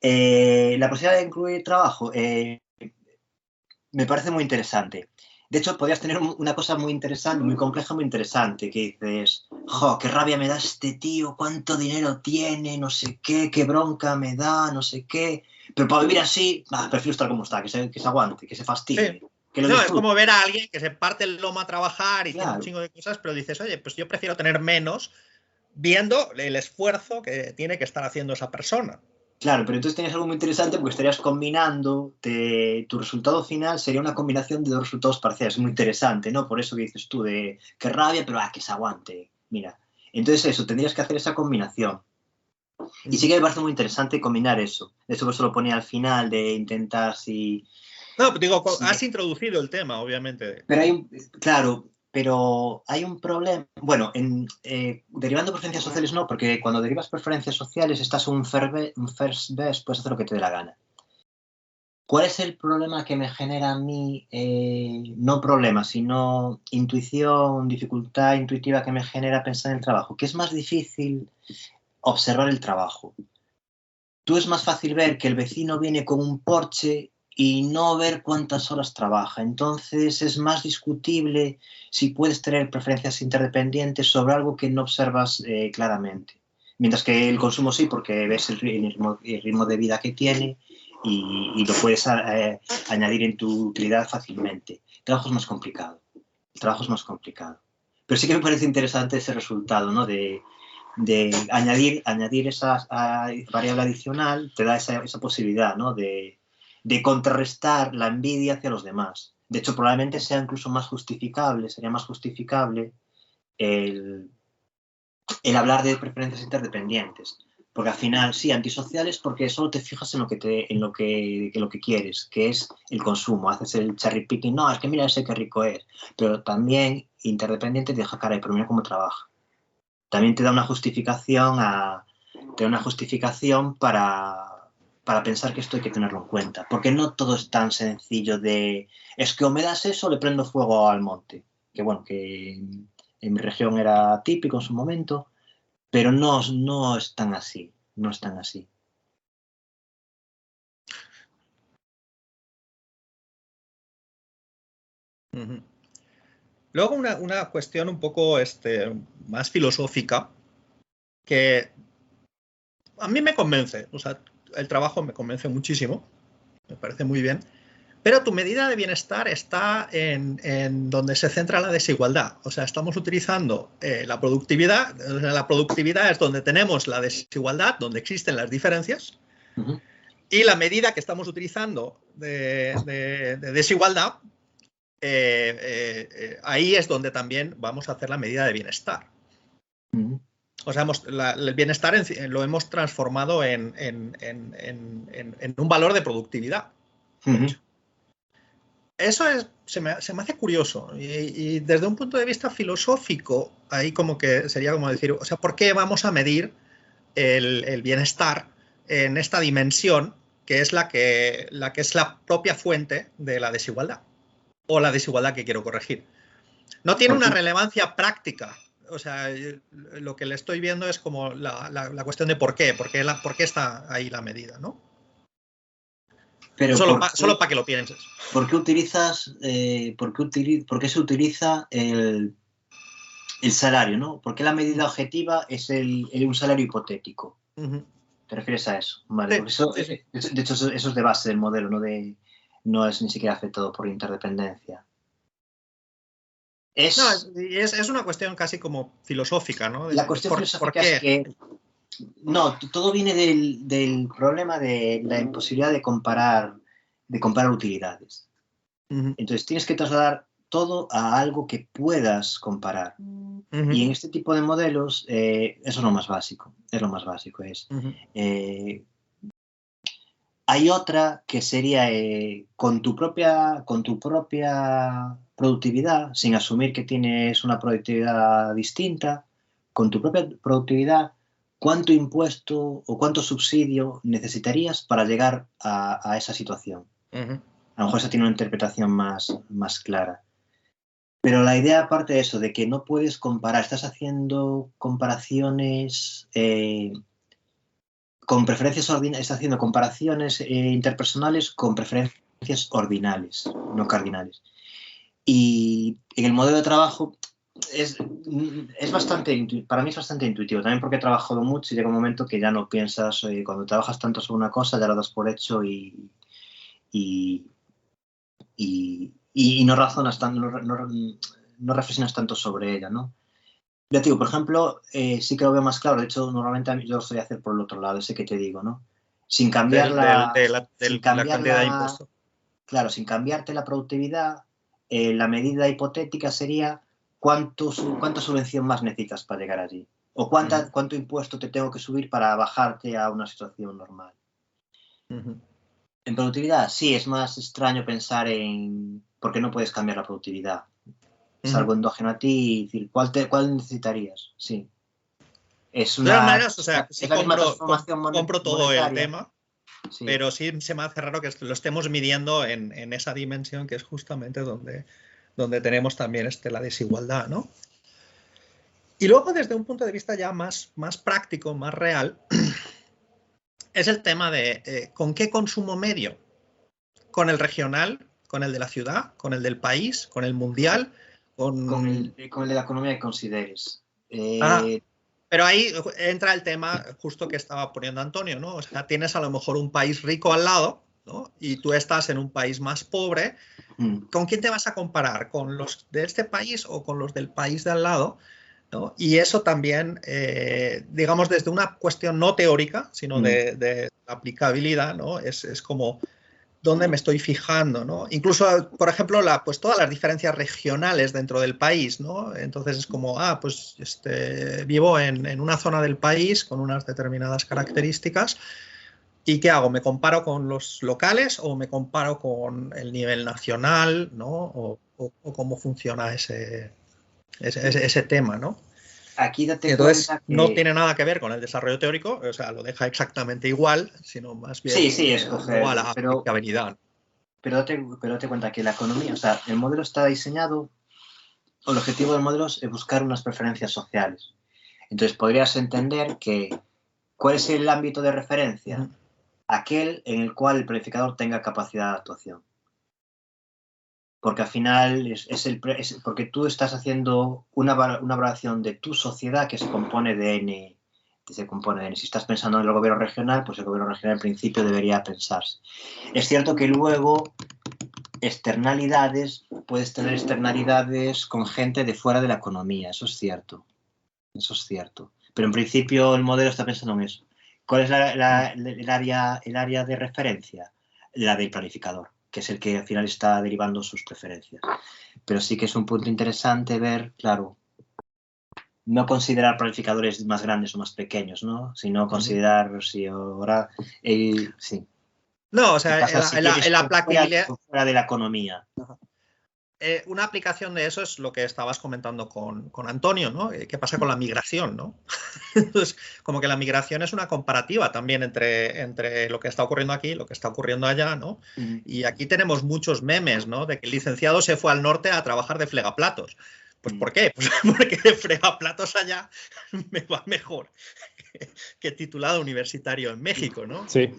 La posibilidad de incluir trabajo me parece muy interesante. De hecho, podrías tener una cosa muy interesante, muy compleja, muy interesante, que dices, jo, qué rabia me da este tío, cuánto dinero tiene, no sé qué bronca me da, no sé qué. Pero para vivir así, prefiero estar como está, que se aguante, que se fastidie. Sí. Que lo No, es disfrute. como ver a alguien que se parte el lomo a trabajar y tiene un Claro. chingo de cosas, pero dices, oye, pues yo prefiero tener menos viendo el esfuerzo que tiene que estar haciendo esa persona. Claro, pero entonces tenías algo muy interesante porque estarías combinando, tu resultado final sería una combinación de dos resultados parciales, muy interesante, ¿no? Por eso que dices tú de qué rabia, pero que se aguante, mira. Entonces eso, tendrías que hacer esa combinación. Y sí que me parece muy interesante combinar eso. De hecho, por eso lo ponía al final de intentar si... No, digo, has introducido el tema, obviamente. Pero hay un problema. Bueno, derivando preferencias sociales no, porque cuando derivas preferencias sociales estás en un first best, puedes hacer lo que te dé la gana. ¿Cuál es el problema que me genera a mí? No problema, sino intuición, dificultad intuitiva que me genera pensar en el trabajo. Que es más difícil observar el trabajo. Tú es más fácil ver que el vecino viene con un Porsche y no ver cuántas horas trabaja. Entonces es más discutible si puedes tener preferencias interdependientes sobre algo que no observas claramente. Mientras que el consumo sí, porque ves el ritmo de vida que tiene y lo puedes añadir en tu utilidad fácilmente. El trabajo es más complicado. Pero sí que me parece interesante ese resultado, ¿no? De añadir esa variable adicional te da esa posibilidad, ¿no? de contrarrestar la envidia hacia los demás. De hecho, probablemente sea incluso sería más justificable el hablar de preferencias interdependientes. Porque al final, sí, antisociales porque solo te fijas en lo que quieres, que es el consumo. Haces el cherry picking, no, es que mira ese qué rico es. Pero también interdependiente te deja caray, pero mira cómo trabaja. También te da una justificación para pensar que esto hay que tenerlo en cuenta. Porque no todo es tan sencillo de, es que o me das eso o le prendo fuego al monte. Que bueno, que en mi región era típico en su momento, pero no es tan así. No es tan así. Luego una cuestión un poco más filosófica que a mí me convence, o sea, el trabajo me convence muchísimo, me parece muy bien, pero tu medida de bienestar está en donde se centra la desigualdad. O sea, estamos utilizando la productividad. O sea, la productividad es donde tenemos la desigualdad, donde existen las diferencias. Y la medida que estamos utilizando de desigualdad, ahí es donde también vamos a hacer la medida de bienestar. O sea, el bienestar lo hemos transformado en un valor de productividad. Eso se me hace curioso y desde un punto de vista filosófico, ahí como que sería como decir, o sea, ¿por qué vamos a medir el bienestar en esta dimensión que es la que es la propia fuente de la desigualdad o la desigualdad que quiero corregir? No tiene una relevancia práctica. O sea, lo que le estoy viendo es como la cuestión de por qué está ahí la medida, ¿no? Pero solo para que lo pienses. ¿Por qué se utiliza el salario, ¿no? ¿Por qué la medida objetiva es un salario hipotético? ¿Te refieres a eso? Vale, sí, de hecho, eso es de base del modelo, no es ni siquiera afectado por interdependencia. Es una cuestión casi como filosófica, ¿no? La cuestión filosófica es que no, todo viene del problema de la imposibilidad de comparar utilidades. Entonces tienes que trasladar todo a algo que puedas comparar. Y en este tipo de modelos, eso es lo más básico. Hay otra que sería con tu propia productividad, sin asumir que tienes una productividad distinta, con tu propia productividad, ¿cuánto impuesto o cuánto subsidio necesitarías para llegar a esa situación? A lo mejor esa tiene una interpretación más clara. Pero la idea, aparte de eso, de que no puedes comparar, estás haciendo comparaciones con preferencias ordinales, estás haciendo comparaciones interpersonales con preferencias ordinales, no cardinales. Y en el modelo de trabajo es bastante, para mí es bastante intuitivo, también porque he trabajado mucho y llega un momento que ya no piensas, cuando trabajas tanto sobre una cosa ya lo das por hecho y no razonas tanto, no reflexionas tanto sobre ella, ¿no? Ya te digo, por ejemplo, sí que lo veo más claro, de hecho, normalmente a mí yo lo estoy a hacer por el otro lado, ese que te digo, ¿no? Sin cambiar la cantidad de impuestos. Claro, sin cambiarte la productividad, la medida hipotética sería cuánta subvención más necesitas para llegar allí. O cuánto impuesto te tengo que subir para bajarte a una situación normal. En productividad, sí, es más extraño pensar en por qué no puedes cambiar la productividad. Es algo endógeno a ti y decir, ¿cuál necesitarías? Sí. Es una, de todas maneras, o sea, sí compro todo el tema, sí. Pero sí se me hace raro que lo estemos midiendo en esa dimensión que es justamente donde tenemos también la desigualdad, ¿no? Y luego, desde un punto de vista ya más práctico, más real, es el tema de ¿con qué consumo medio? ¿Con el regional? ¿Con el de la ciudad? ¿Con el del país? ¿Con el mundial? Con el de la economía que consideres. Pero ahí entra el tema justo que estaba poniendo Antonio, ¿no? O sea, tienes a lo mejor un país rico al lado, ¿no? Y tú estás en un país más pobre. ¿Con quién te vas a comparar? ¿Con los de este país o con los del país de al lado? ¿No? Y eso también, digamos, desde una cuestión no teórica, sino de aplicabilidad, ¿no? Es como dónde me estoy fijando, ¿no? Incluso, por ejemplo, pues todas las diferencias regionales dentro del país, ¿no? Entonces es como, pues vivo en una zona del país con unas determinadas características. ¿Y qué hago? ¿Me comparo con los locales o me comparo con el nivel nacional, ¿no? O cómo funciona ese tema, ¿no? Aquí date Entonces, cuenta que no tiene nada que ver con el desarrollo teórico, o sea, lo deja exactamente igual, sino más bien escoger, a la aplicabilidad. Pero date cuenta que la economía, o sea, el modelo está diseñado, o el objetivo del modelo es buscar unas preferencias sociales. Entonces, podrías entender que, ¿cuál es el ámbito de referencia? Aquel en el cual el planificador tenga capacidad de actuación. Porque al final porque tú estás haciendo una valoración de tu sociedad que se compone de N. Si estás pensando en el gobierno regional, pues el gobierno regional en principio debería pensarse. Es cierto que luego puedes tener externalidades con gente de fuera de la economía, eso es cierto. Pero en principio el modelo está pensando en eso. ¿Cuál es el área de referencia? La del planificador, que es el que al final está derivando sus preferencias. Pero sí que es un punto interesante ver, claro, no considerar planificadores más grandes o más pequeños, ¿no? Sino considerar si ahora... sí. No, o sea, la aplicabilidad... Fuera de la economía. Una aplicación de eso es lo que estabas comentando con Antonio, ¿no? ¿Qué pasa con la migración, no? Entonces, como que la migración es una comparativa también entre lo que está ocurriendo aquí y lo que está ocurriendo allá, ¿no? Y aquí tenemos muchos memes, ¿no? De que el licenciado se fue al norte a trabajar de fregaplatos. Pues ¿por qué? Pues porque de fregaplatos allá me va mejor que titulado universitario en México, ¿no? Sí.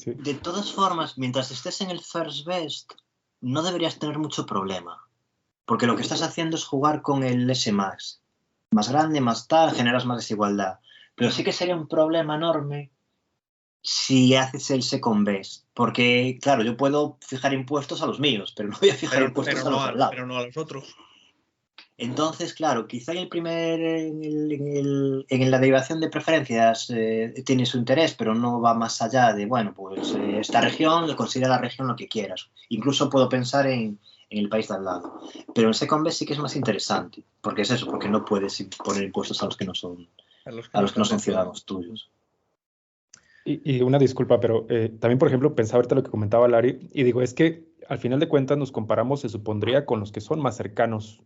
De todas formas, mientras estés en el first best, no deberías tener mucho problema. Porque lo que estás haciendo es jugar con el S+. Más grande, más tal, generas más desigualdad. Pero sí que sería un problema enorme si haces el second best. Porque, claro, yo puedo fijar impuestos a los míos, pero no voy a fijar impuestos a los al lado. Pero no a los otros. Entonces, claro, quizá en la derivación de preferencias tiene su interés, pero no va más allá de, bueno, pues esta región, considera la región lo que quieras. Incluso puedo pensar en el país de al lado. Pero en second best sí que es más interesante, porque es eso, porque no puedes poner impuestos a los que no son, ciudadanos tuyos. Y una disculpa, pero también, por ejemplo, pensaba ahorita lo que comentaba Larry, y digo, es que al final de cuentas nos comparamos, se supondría, con los que son más cercanos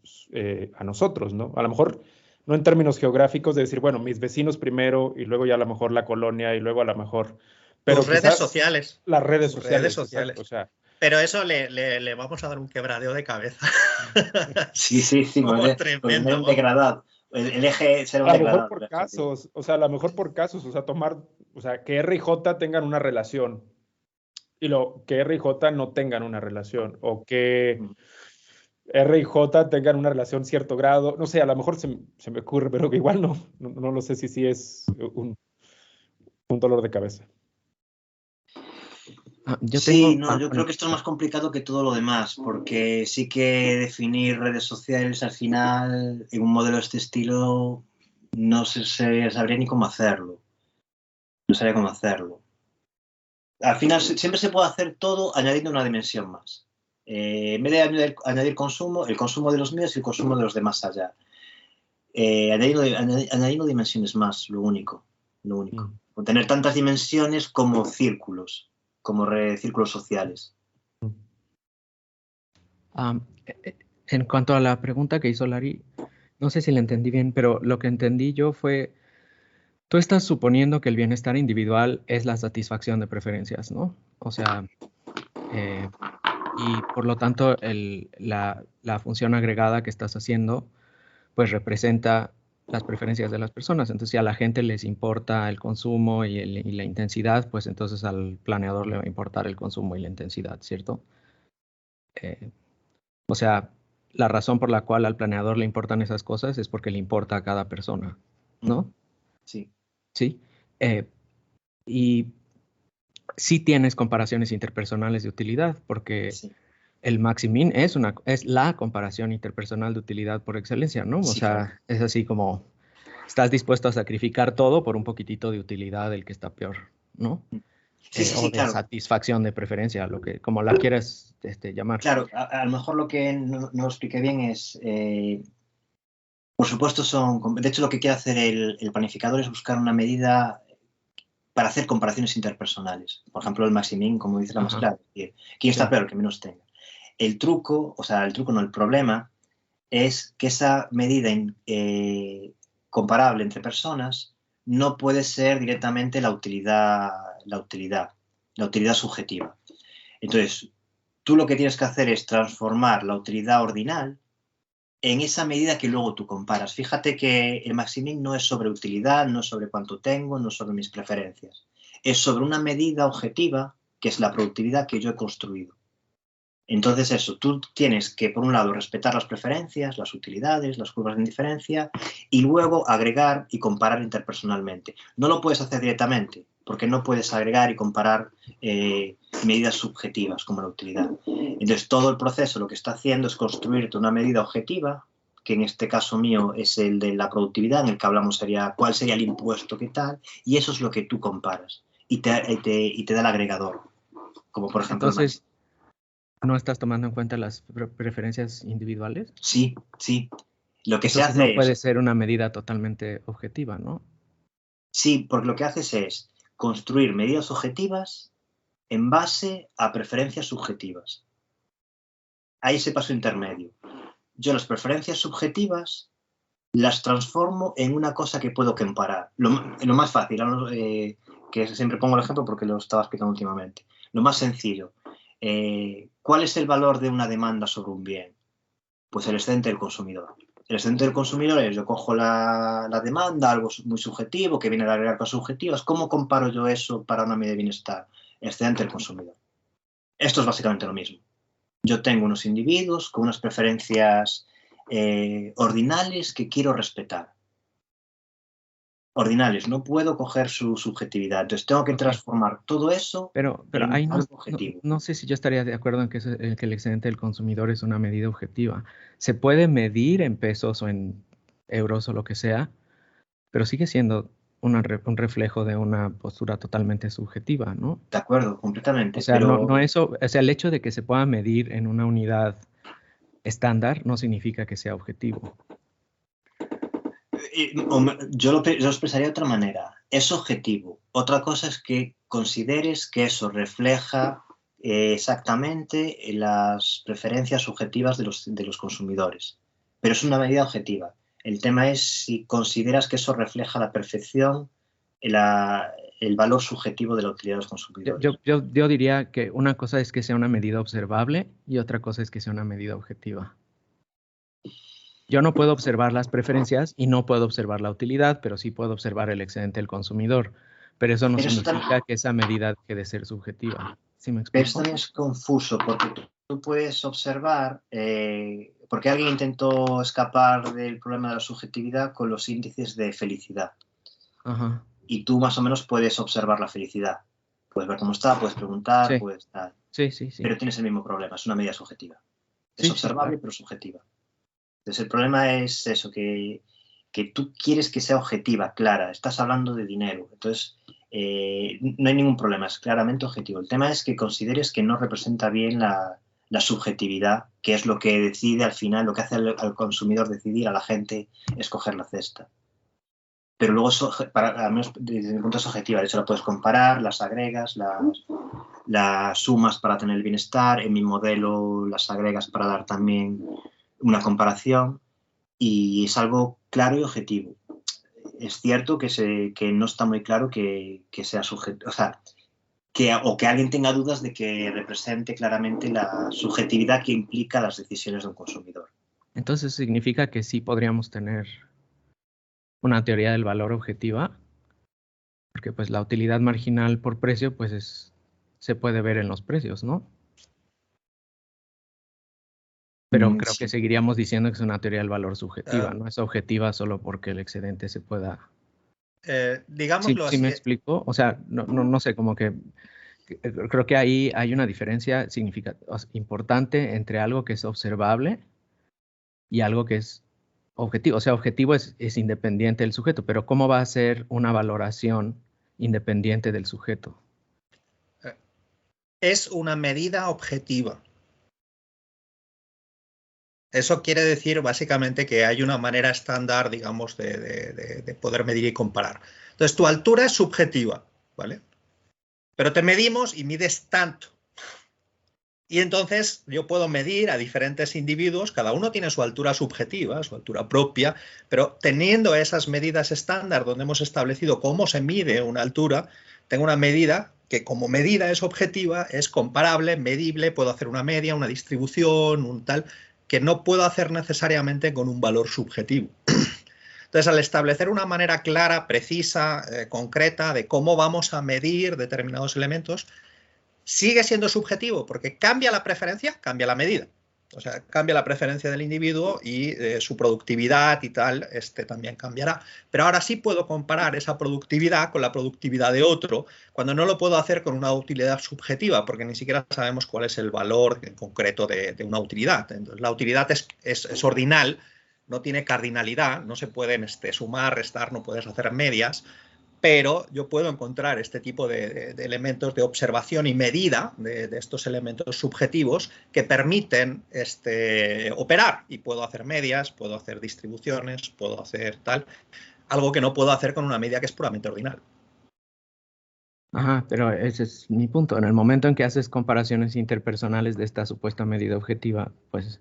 a nosotros, ¿no? A lo mejor no en términos geográficos de decir, bueno, mis vecinos primero y luego ya a lo mejor la colonia y luego a lo mejor... Pero tus redes sociales. Las redes Tus sociales. redes sociales. Exacto, o sea, pero eso le vamos a dar un quebradeo de cabeza. Sí, pues tremendo. Un degradado. El eje será un a lo degradado. mejor por casos, o sea, a lo mejor por casos, o sea, que R y J tengan una relación y que R y J no tengan una relación, o que R y J tengan una relación cierto grado, no sé, a lo mejor se me ocurre, pero que igual no lo sé si es un dolor de cabeza. Yo creo que esto es más complicado que todo lo demás, porque sí que definir redes sociales al final en un modelo de este estilo no se sabría ni cómo hacerlo. No sabría cómo hacerlo. Al final siempre se puede hacer todo añadiendo una dimensión más. En vez de añadir consumo, el consumo de los míos y el consumo de los demás allá. Añadiendo dimensiones más, lo único. Con tener tantas dimensiones como círculos. Como círculos sociales. En cuanto a la pregunta que hizo Larry, no sé si la entendí bien, pero lo que entendí yo fue, tú estás suponiendo que el bienestar individual es la satisfacción de preferencias, ¿no? O sea, y por lo tanto la función agregada que estás haciendo, pues representa las preferencias de las personas. Entonces, si a la gente les importa el consumo y la intensidad, pues entonces al planeador le va a importar el consumo y la intensidad, ¿cierto? O sea, la razón por la cual al planeador le importan esas cosas es porque le importa a cada persona, ¿no? Sí. Sí. Y sí tienes comparaciones interpersonales de utilidad, porque sí. El max-min es la comparación interpersonal de utilidad por excelencia, ¿no? Sí, o sea, claro. Es así como estás dispuesto a sacrificar todo por un poquitito de utilidad del que está peor, ¿no? O de claro. Satisfacción de preferencia, como la quieras llamar. Claro, a lo mejor lo que no expliqué bien es, por supuesto de hecho lo que quiere hacer el planificador es buscar una medida para hacer comparaciones interpersonales. Por ejemplo, el maximin, como dice la más clara, quién está peor, que menos tenga. El problema es que esa medida comparable entre personas no puede ser directamente la utilidad subjetiva. Entonces, tú lo que tienes que hacer es transformar la utilidad ordinal en esa medida que luego tú comparas. Fíjate que el maximin no es sobre utilidad, no es sobre cuánto tengo, no es sobre mis preferencias. Es sobre una medida objetiva, que es la productividad que yo he construido. Entonces eso, tú tienes que, por un lado, respetar las preferencias, las utilidades, las curvas de indiferencia, y luego agregar y comparar interpersonalmente. No lo puedes hacer directamente, porque no puedes agregar y comparar medidas subjetivas como la utilidad. Entonces, todo el proceso lo que está haciendo es construirte una medida objetiva, que en este caso mío es el de la productividad, en el que hablamos sería cuál sería el impuesto, qué tal, y eso es lo que tú comparas, y te da el agregador, como por ejemplo... Entonces, ¿no estás tomando en cuenta las preferencias individuales? Sí. Lo que entonces se hace no puede ser una medida totalmente objetiva, ¿no? Sí, porque lo que haces es construir medidas objetivas en base a preferencias subjetivas. Hay ese paso intermedio. Yo las preferencias subjetivas las transformo en una cosa que puedo comparar. Lo más fácil, que siempre pongo el ejemplo porque lo estaba explicando últimamente. Lo más sencillo. ¿Cuál es el valor de una demanda sobre un bien? Pues el excedente del consumidor. El excedente del consumidor es, yo cojo la demanda, algo muy subjetivo, que viene de agregar cosas subjetivas. ¿Cómo comparo yo eso para una medida de bienestar? Excedente del consumidor. Esto es básicamente lo mismo. Yo tengo unos individuos con unas preferencias ordinales que quiero respetar. Ordinales, no puedo coger su subjetividad. Entonces tengo que transformar todo eso pero en ahí algo objetivo. No sé si yo estaría de acuerdo en que el excedente del consumidor es una medida objetiva. Se puede medir en pesos o en euros o lo que sea, pero sigue siendo un reflejo de una postura totalmente subjetiva, ¿no? De acuerdo, completamente. O sea, el hecho de que se pueda medir en una unidad estándar no significa que sea objetivo. Yo lo expresaría de otra manera. Es objetivo. Otra cosa es que consideres que eso refleja exactamente las preferencias subjetivas de los consumidores. Pero es una medida objetiva. El tema es si consideras que eso refleja a la perfección el valor subjetivo de la utilidad de los consumidores. Yo diría que una cosa es que sea una medida observable y otra cosa es que sea una medida objetiva. Yo no puedo observar las preferencias y no puedo observar la utilidad, pero sí puedo observar el excedente del consumidor. Pero eso no significa que esa medida deje de ser subjetiva. ¿Sí me explico? Pero esto también es confuso, porque tú puedes observar, porque alguien intentó escapar del problema de la subjetividad con los índices de felicidad. Ajá. Y tú más o menos puedes observar la felicidad. Puedes ver cómo está, puedes preguntar, Sí. puedes tal. Sí. Pero tienes el mismo problema, es una medida subjetiva. Es Sí, observable, claro. pero subjetiva. Entonces el problema es eso, que tú quieres que sea objetiva, clara. Estás hablando de dinero. Entonces no hay ningún problema, es claramente objetivo. El tema es que consideres que no representa bien la subjetividad, que es lo que decide al final, lo que hace al consumidor decidir, a la gente escoger la cesta. Pero luego, al menos desde mi punto es objetiva. De hecho, la puedes comparar, las agregas, las sumas para tener el bienestar. En mi modelo las agregas para dar también una comparación. Y es algo claro y objetivo. Es cierto que no está muy claro que sea subjetivo. O sea, que alguien tenga dudas de que represente claramente la subjetividad que implica las decisiones de un consumidor. Entonces significa que sí podríamos tener una teoría del valor objetiva, porque pues la utilidad marginal por precio pues se puede ver en los precios, ¿no? Pero creo que seguiríamos diciendo que es una teoría del valor subjetiva, no es objetiva solo porque el excedente se pueda... digámoslo así. ¿Sí me explico? O sea, no sé, como que creo que ahí hay una diferencia importante entre algo que es observable y algo que es objetivo. O sea, objetivo es independiente del sujeto, pero ¿cómo va a ser una valoración independiente del sujeto? Es una medida objetiva. Eso quiere decir básicamente que hay una manera estándar, digamos, de poder medir y comparar. Entonces, tu altura es subjetiva, ¿vale? Pero te medimos y mides tanto. Y entonces yo puedo medir a diferentes individuos, cada uno tiene su altura subjetiva, su altura propia, pero teniendo esas medidas estándar donde hemos establecido cómo se mide una altura, tengo una medida que como medida es objetiva, es comparable, medible, puedo hacer una media, una distribución, un tal, que no puedo hacer necesariamente con un valor subjetivo. Entonces, al establecer una manera clara, precisa, concreta de cómo vamos a medir determinados elementos, sigue siendo subjetivo porque cambia la preferencia, cambia la medida. O sea, cambia la preferencia del individuo y su productividad y tal, también cambiará. Pero ahora sí puedo comparar esa productividad con la productividad de otro, cuando no lo puedo hacer con una utilidad subjetiva, porque ni siquiera sabemos cuál es el valor en concreto de una utilidad. Entonces, la utilidad es ordinal, no tiene cardinalidad, no se pueden sumar, restar, no puedes hacer medias, pero yo puedo encontrar este tipo de elementos de observación y medida de estos elementos subjetivos que permiten operar, y puedo hacer medias, puedo hacer distribuciones, puedo hacer tal, algo que no puedo hacer con una medida que es puramente ordinal. Ajá, pero ese es mi punto. En el momento en que haces comparaciones interpersonales de esta supuesta medida objetiva, pues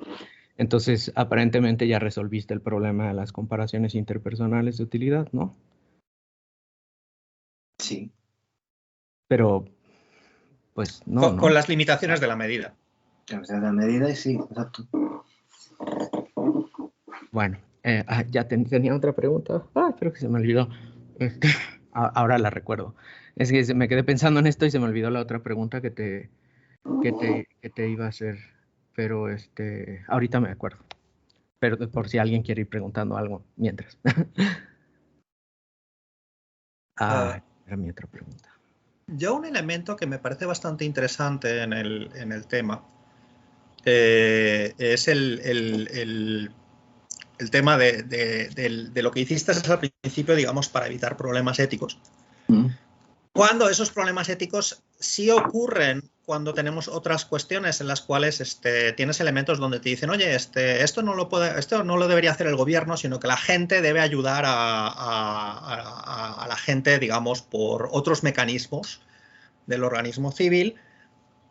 entonces aparentemente ya resolviste el problema de las comparaciones interpersonales de utilidad, ¿no? Sí. Pero, pues no. Con las limitaciones de la medida. De la medida y sí, exacto. Bueno, ya tenía otra pregunta. Creo que se me olvidó. Ahora la recuerdo. Es que me quedé pensando en esto y se me olvidó la otra pregunta que te iba a hacer. Pero ahorita me acuerdo. Pero por si alguien quiere ir preguntando algo mientras. Era mi otra pregunta. Yo un elemento que me parece bastante interesante en el tema es el tema de lo que hiciste al principio, digamos, para evitar problemas éticos. Cuando esos problemas éticos sí ocurren cuando tenemos otras cuestiones en las cuales tienes elementos donde te dicen, oye, esto no lo debería hacer el gobierno, sino que la gente debe ayudar a la gente, digamos, por otros mecanismos del organismo civil,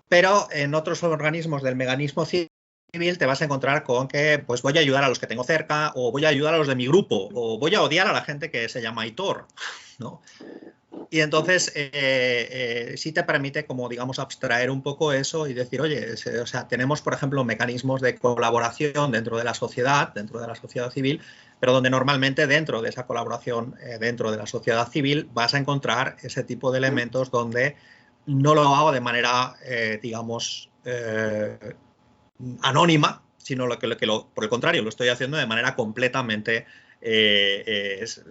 pero en otros organismos del mecanismo civil civil te vas a encontrar con que pues voy a ayudar a los que tengo cerca, o voy a ayudar a los de mi grupo, o voy a odiar a la gente que se llama Aitor, ¿no? Y entonces sí te permite, como digamos, abstraer un poco eso y decir, oye, o sea, tenemos, por ejemplo, mecanismos de colaboración dentro de la sociedad civil, pero donde normalmente dentro de esa colaboración, dentro de la sociedad civil, vas a encontrar ese tipo de elementos donde no lo hago de manera, digamos, anónima, sino por el contrario, lo estoy haciendo de manera completamente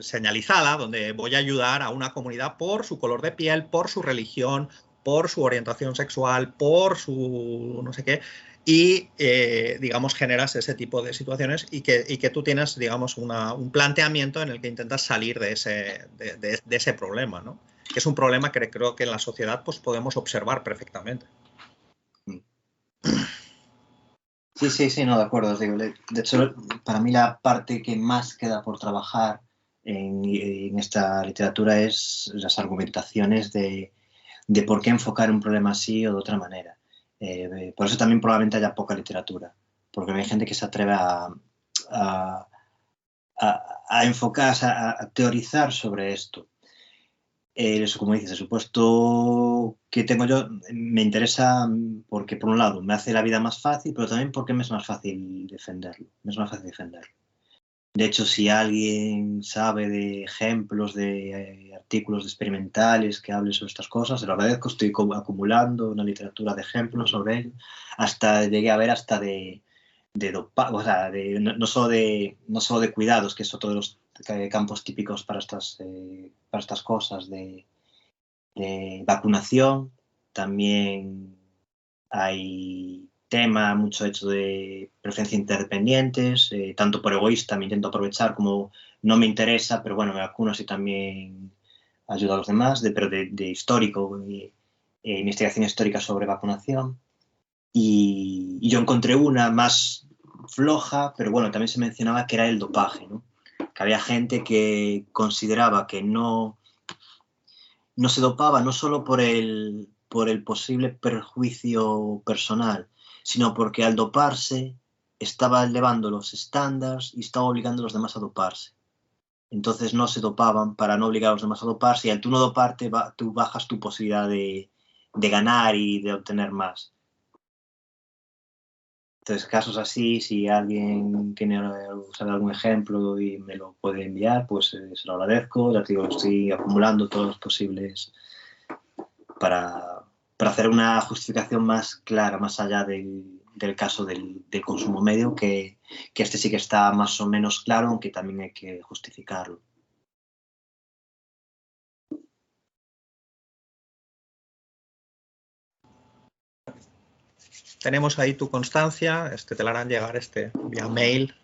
señalizada, donde voy a ayudar a una comunidad por su color de piel, por su religión, por su orientación sexual, por su no sé qué, y digamos generas ese tipo de situaciones y que tú tienes, digamos, un planteamiento en el que intentas salir de ese problema, ¿no? Que es un problema que creo que en la sociedad pues podemos observar perfectamente. Sí, no, de acuerdo, os digo. De hecho, para mí la parte que más queda por trabajar en esta literatura es las argumentaciones de por qué enfocar un problema así o de otra manera. Por eso también probablemente haya poca literatura, porque no hay gente que se atreve a enfocar, a teorizar sobre esto. Eso, como dices, el supuesto que tengo yo me interesa porque, por un lado, me hace la vida más fácil, pero también porque me es más fácil defenderlo. De hecho, si alguien sabe de ejemplos de artículos experimentales que hable sobre estas cosas, se lo agradezco. Estoy acumulando una literatura de ejemplos sobre ello. Llegué a ver hasta de o sea, no solo de cuidados, que es otro de los campos típicos para estas cosas, de vacunación. También hay tema mucho hecho de preferencia interdependientes, tanto por egoísta, me intento aprovechar, como no me interesa, pero bueno, me vacuno así también ayuda a los demás, pero de histórico, investigación histórica sobre vacunación. Y yo encontré una más floja, pero bueno, también se mencionaba que era el dopaje, ¿no? Que había gente que consideraba que no se dopaba no solo por el posible perjuicio personal, sino porque al doparse estaba elevando los estándares y estaba obligando a los demás a doparse. Entonces no se dopaban para no obligar a los demás a doparse, y al tú no doparte, tú bajas tu posibilidad de ganar y de obtener más. Entonces, casos así, si alguien sabe algún ejemplo y me lo puede enviar, pues se lo agradezco. Ya te digo, estoy acumulando todos los posibles para hacer una justificación más clara, más allá del caso del consumo medio, que este sí que está más o menos claro, aunque también hay que justificarlo. Tenemos ahí tu constancia, te la harán llegar vía mail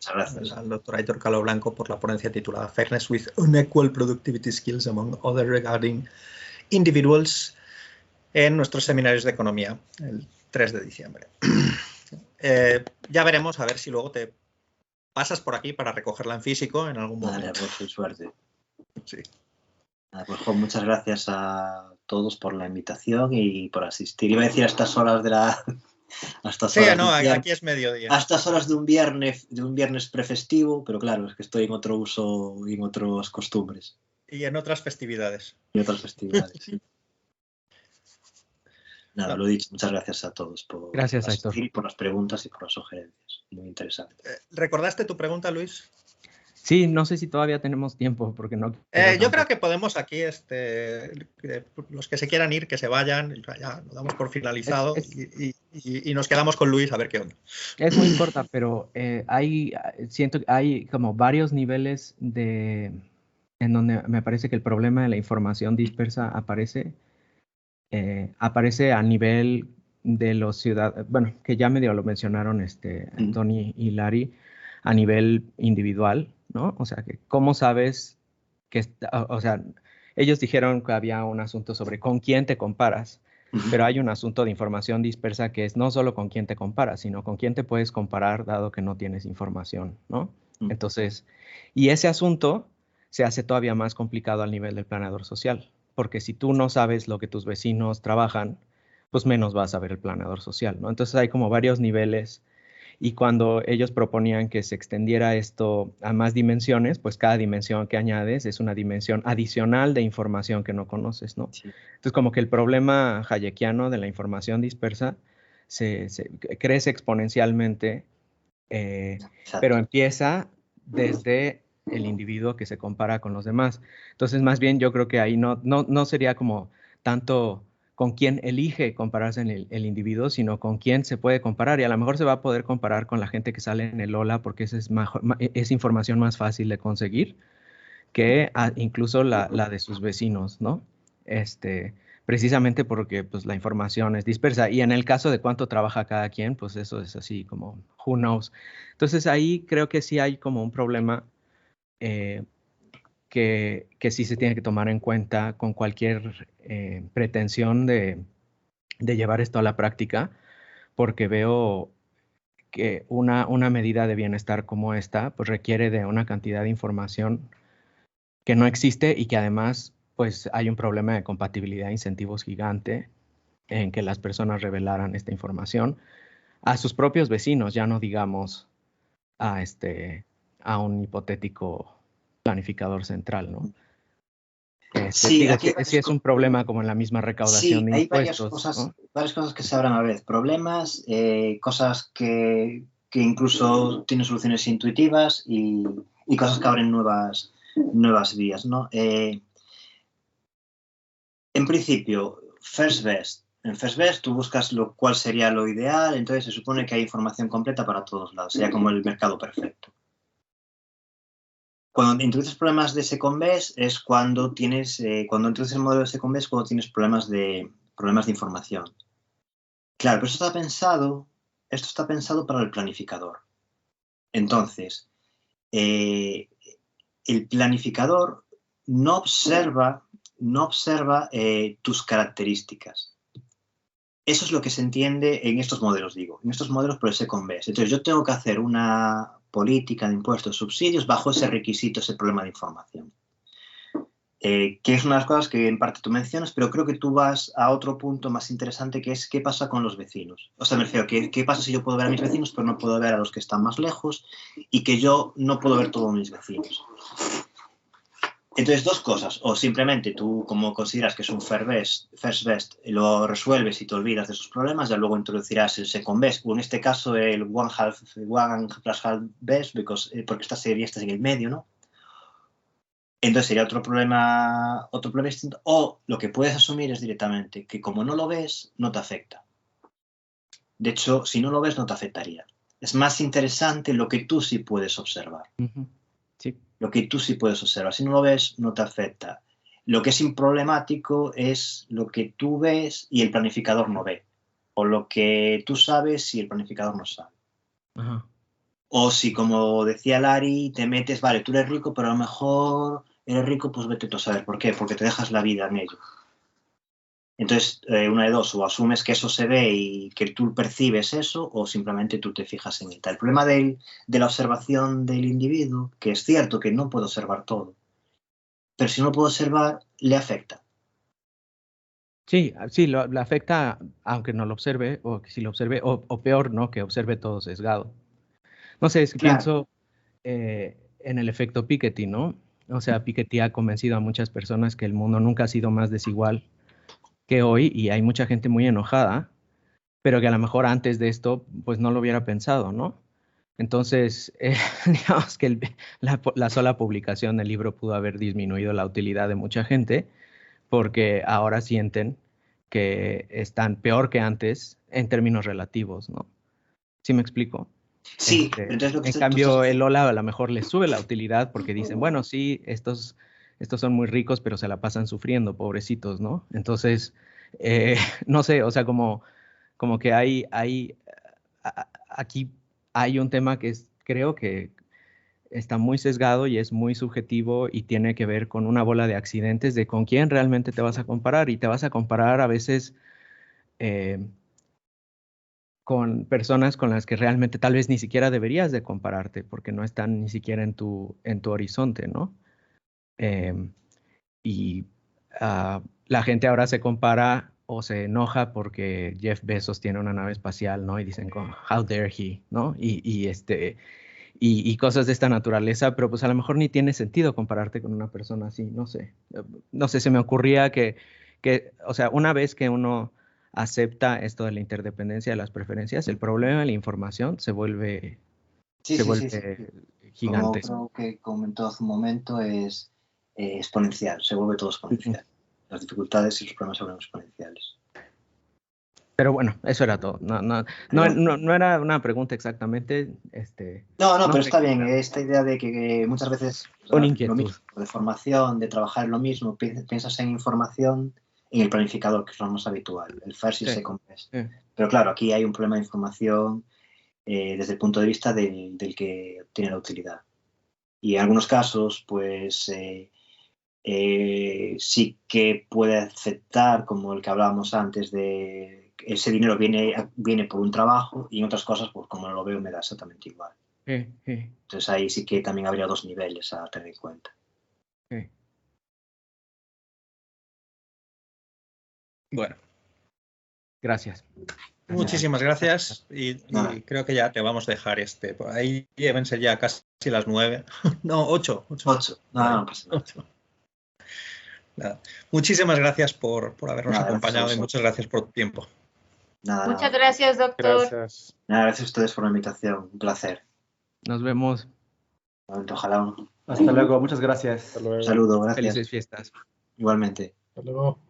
al doctor Aitor Calvo Blanco por la ponencia titulada Fairness with Unequal Productivity Skills Among Other Regarding Individuals en nuestros seminarios de economía el 3 de diciembre. Ya veremos, a ver si luego te pasas por aquí para recogerla en físico en algún momento. Vale, pues suerte. Sí. Pues, muchas gracias a todos por la invitación y por asistir. Iba a decir a estas horas de la... aquí es mediodía. A estas horas de un viernes prefestivo, pero claro, es que estoy en otro uso y en otras costumbres. Y en otras festividades. Sí. Nada, lo dicho, muchas gracias a todos por asistir, por las preguntas y por las sugerencias. Muy interesante. ¿Recordaste tu pregunta, Luis? Sí, no sé si todavía tenemos tiempo, porque no... yo creo que podemos aquí, los que se quieran ir, que se vayan, ya lo damos por finalizado y nos quedamos con Luis a ver qué onda. Es muy corta, pero siento que hay como varios niveles en donde me parece que el problema de la información dispersa aparece a nivel de los ciudadanos, bueno, que ya medio lo mencionaron Tony y Larry, a nivel individual, ¿no? O sea, que cómo sabes o sea, ellos dijeron que había un asunto sobre con quién te comparas, pero hay un asunto de información dispersa que es no solo con quién te comparas, sino con quién te puedes comparar dado que no tienes información, ¿no? Entonces, y ese asunto se hace todavía más complicado al nivel del planeador social, porque si tú no sabes lo que tus vecinos trabajan, pues menos vas a ver el planeador social, ¿no? Entonces hay como varios niveles Y cuando ellos proponían que se extendiera esto a más dimensiones, pues cada dimensión que añades es una dimensión adicional de información que no conoces, ¿no? Sí. Entonces, como que el problema hayekiano de la información dispersa crece exponencialmente, pero empieza desde el individuo que se compara con los demás. Entonces, más bien yo creo que ahí no sería como tanto con quién elige compararse en el individuo, sino con quién se puede comparar. Y a lo mejor se va a poder comparar con la gente que sale en el Ola, porque esa es información más fácil de conseguir que incluso la de sus vecinos, ¿no? Precisamente porque pues, la información es dispersa. Y en el caso de cuánto trabaja cada quien, pues eso es así como, who knows. Entonces ahí creo que sí hay como un problema que sí se tiene que tomar en cuenta con cualquier pretensión de llevar esto a la práctica, porque veo que una medida de bienestar como esta, pues requiere de una cantidad de información que no existe y que además, pues hay un problema de compatibilidad de incentivos gigante en que las personas revelaran esta información a sus propios vecinos, ya no digamos a un hipotético planificador central, ¿no? Sí, digo, aquí sí es un problema como en la misma recaudación sí, de hay impuestos, ¿no? varias cosas que se abren a la vez. Problemas, cosas que incluso tienen soluciones intuitivas y cosas que abren nuevas vías, ¿no? En principio, first best. En first best tú buscas cuál sería lo ideal, entonces se supone que hay información completa para todos lados. Sería como el mercado perfecto. Cuando introduces problemas de second best es cuando introduces el modelo de second best, cuando tienes problemas de información. Claro, pero esto está pensado para el planificador. Entonces, el planificador no observa tus características. Eso es lo que se entiende en estos modelos, en estos modelos por el second best. Entonces, yo tengo que hacer una política de impuestos, subsidios bajo ese requisito, ese problema de información. Que es una de las cosas que en parte tú mencionas, pero creo que tú vas a otro punto más interesante, que es qué pasa con los vecinos. O sea, me refiero, ¿qué pasa si yo puedo ver a mis vecinos, pero no puedo ver a los que están más lejos y que yo no puedo ver todos mis vecinos? Entonces, dos cosas. O simplemente tú, como consideras que es un first best, lo resuelves y te olvidas de esos problemas, ya luego introducirás el second best, o en este caso el one plus half best, porque esta sería en el medio, ¿no? Entonces sería otro problema distinto. O lo que puedes asumir es directamente que como no lo ves, no te afecta. De hecho, si no lo ves, no te afectaría. Es más interesante lo que tú sí puedes observar. Sí. Lo que tú sí puedes observar. Si no lo ves, no te afecta. Lo que es improblemático es lo que tú ves y el planificador no ve. O lo que tú sabes y el planificador no sabe. Ajá. O si, como decía Larry, te metes, vale, tú eres rico, pero a lo mejor eres rico, pues vete tú a saber por qué, porque te dejas la vida en ello. Entonces, una de dos, o asumes que eso se ve y que tú percibes eso, o simplemente tú te fijas en él. El problema de la observación del individuo, que es cierto que no puedo observar todo, pero si no lo puedo observar, le afecta. Sí, le afecta aunque no lo observe, o que si lo observe, o peor, ¿no? Que observe todo sesgado. No sé, es que Claro. pienso en el efecto Piketty, ¿no? O sea, Piketty ha convencido a muchas personas que el mundo nunca ha sido más desigual que hoy y hay mucha gente muy enojada, pero que a lo mejor antes de esto, pues no lo hubiera pensado, ¿no? Entonces, digamos que la sola publicación del libro pudo haber disminuido la utilidad de mucha gente porque ahora sienten que están peor que antes en términos relativos, ¿no? ¿Sí me explico? Sí, pero entonces lo que En tú cambio, estás... el Ola a lo mejor les sube la utilidad porque dicen, bueno, sí, estos son muy ricos, pero se la pasan sufriendo, pobrecitos, ¿no? Entonces, no sé, o sea, como que aquí hay un tema que creo que está muy sesgado y es muy subjetivo y tiene que ver con una bola de accidentes de con quién realmente te vas a comparar y te vas a comparar a veces con personas con las que realmente tal vez ni siquiera deberías de compararte porque no están ni siquiera en tu horizonte, ¿no? Y la gente ahora se compara o se enoja porque Jeff Bezos tiene una nave espacial, ¿no? Y dicen como, how dare he, ¿no? Y cosas de esta naturaleza, pero pues a lo mejor ni tiene sentido compararte con una persona así, no sé. No sé, se me ocurría que o sea, una vez que uno acepta esto de la interdependencia de las preferencias, el problema de la información se vuelve, Sí. gigante. Como creo que comentó hace un momento, es exponencial, se vuelve todo exponencial. Las dificultades y los problemas se vuelven exponenciales. Pero bueno, eso era todo. No era una pregunta exactamente. No, pero está bien. Esta idea de que muchas veces Una lo inquietud. mismo, de formación, de trabajar en lo mismo, piensas en información, en el planificador, que es lo más habitual, el first y second best. Sí. Pero claro, aquí hay un problema de información desde el punto de vista del que tiene la utilidad. Y en algunos casos, pues sí que puede aceptar, como el que hablábamos antes, de que ese dinero viene por un trabajo, y en otras cosas, pues como no lo veo, me da exactamente igual. Entonces ahí sí que también habría dos niveles a tener en cuenta. Bueno. Gracias. Muchísimas gracias y creo que ya te vamos a dejar por ahí llévense ya casi las 9. No, 8. 8. No pasa nada. 8. Nada. Muchísimas gracias por habernos acompañado y muchas gracias por tu tiempo. Muchas gracias, doctor. Gracias. Gracias a ustedes por la invitación. Un placer. Nos vemos. Ojalá. Hasta luego, muchas gracias. Hasta luego. Un saludo, gracias. Felices fiestas. Igualmente. Hasta luego.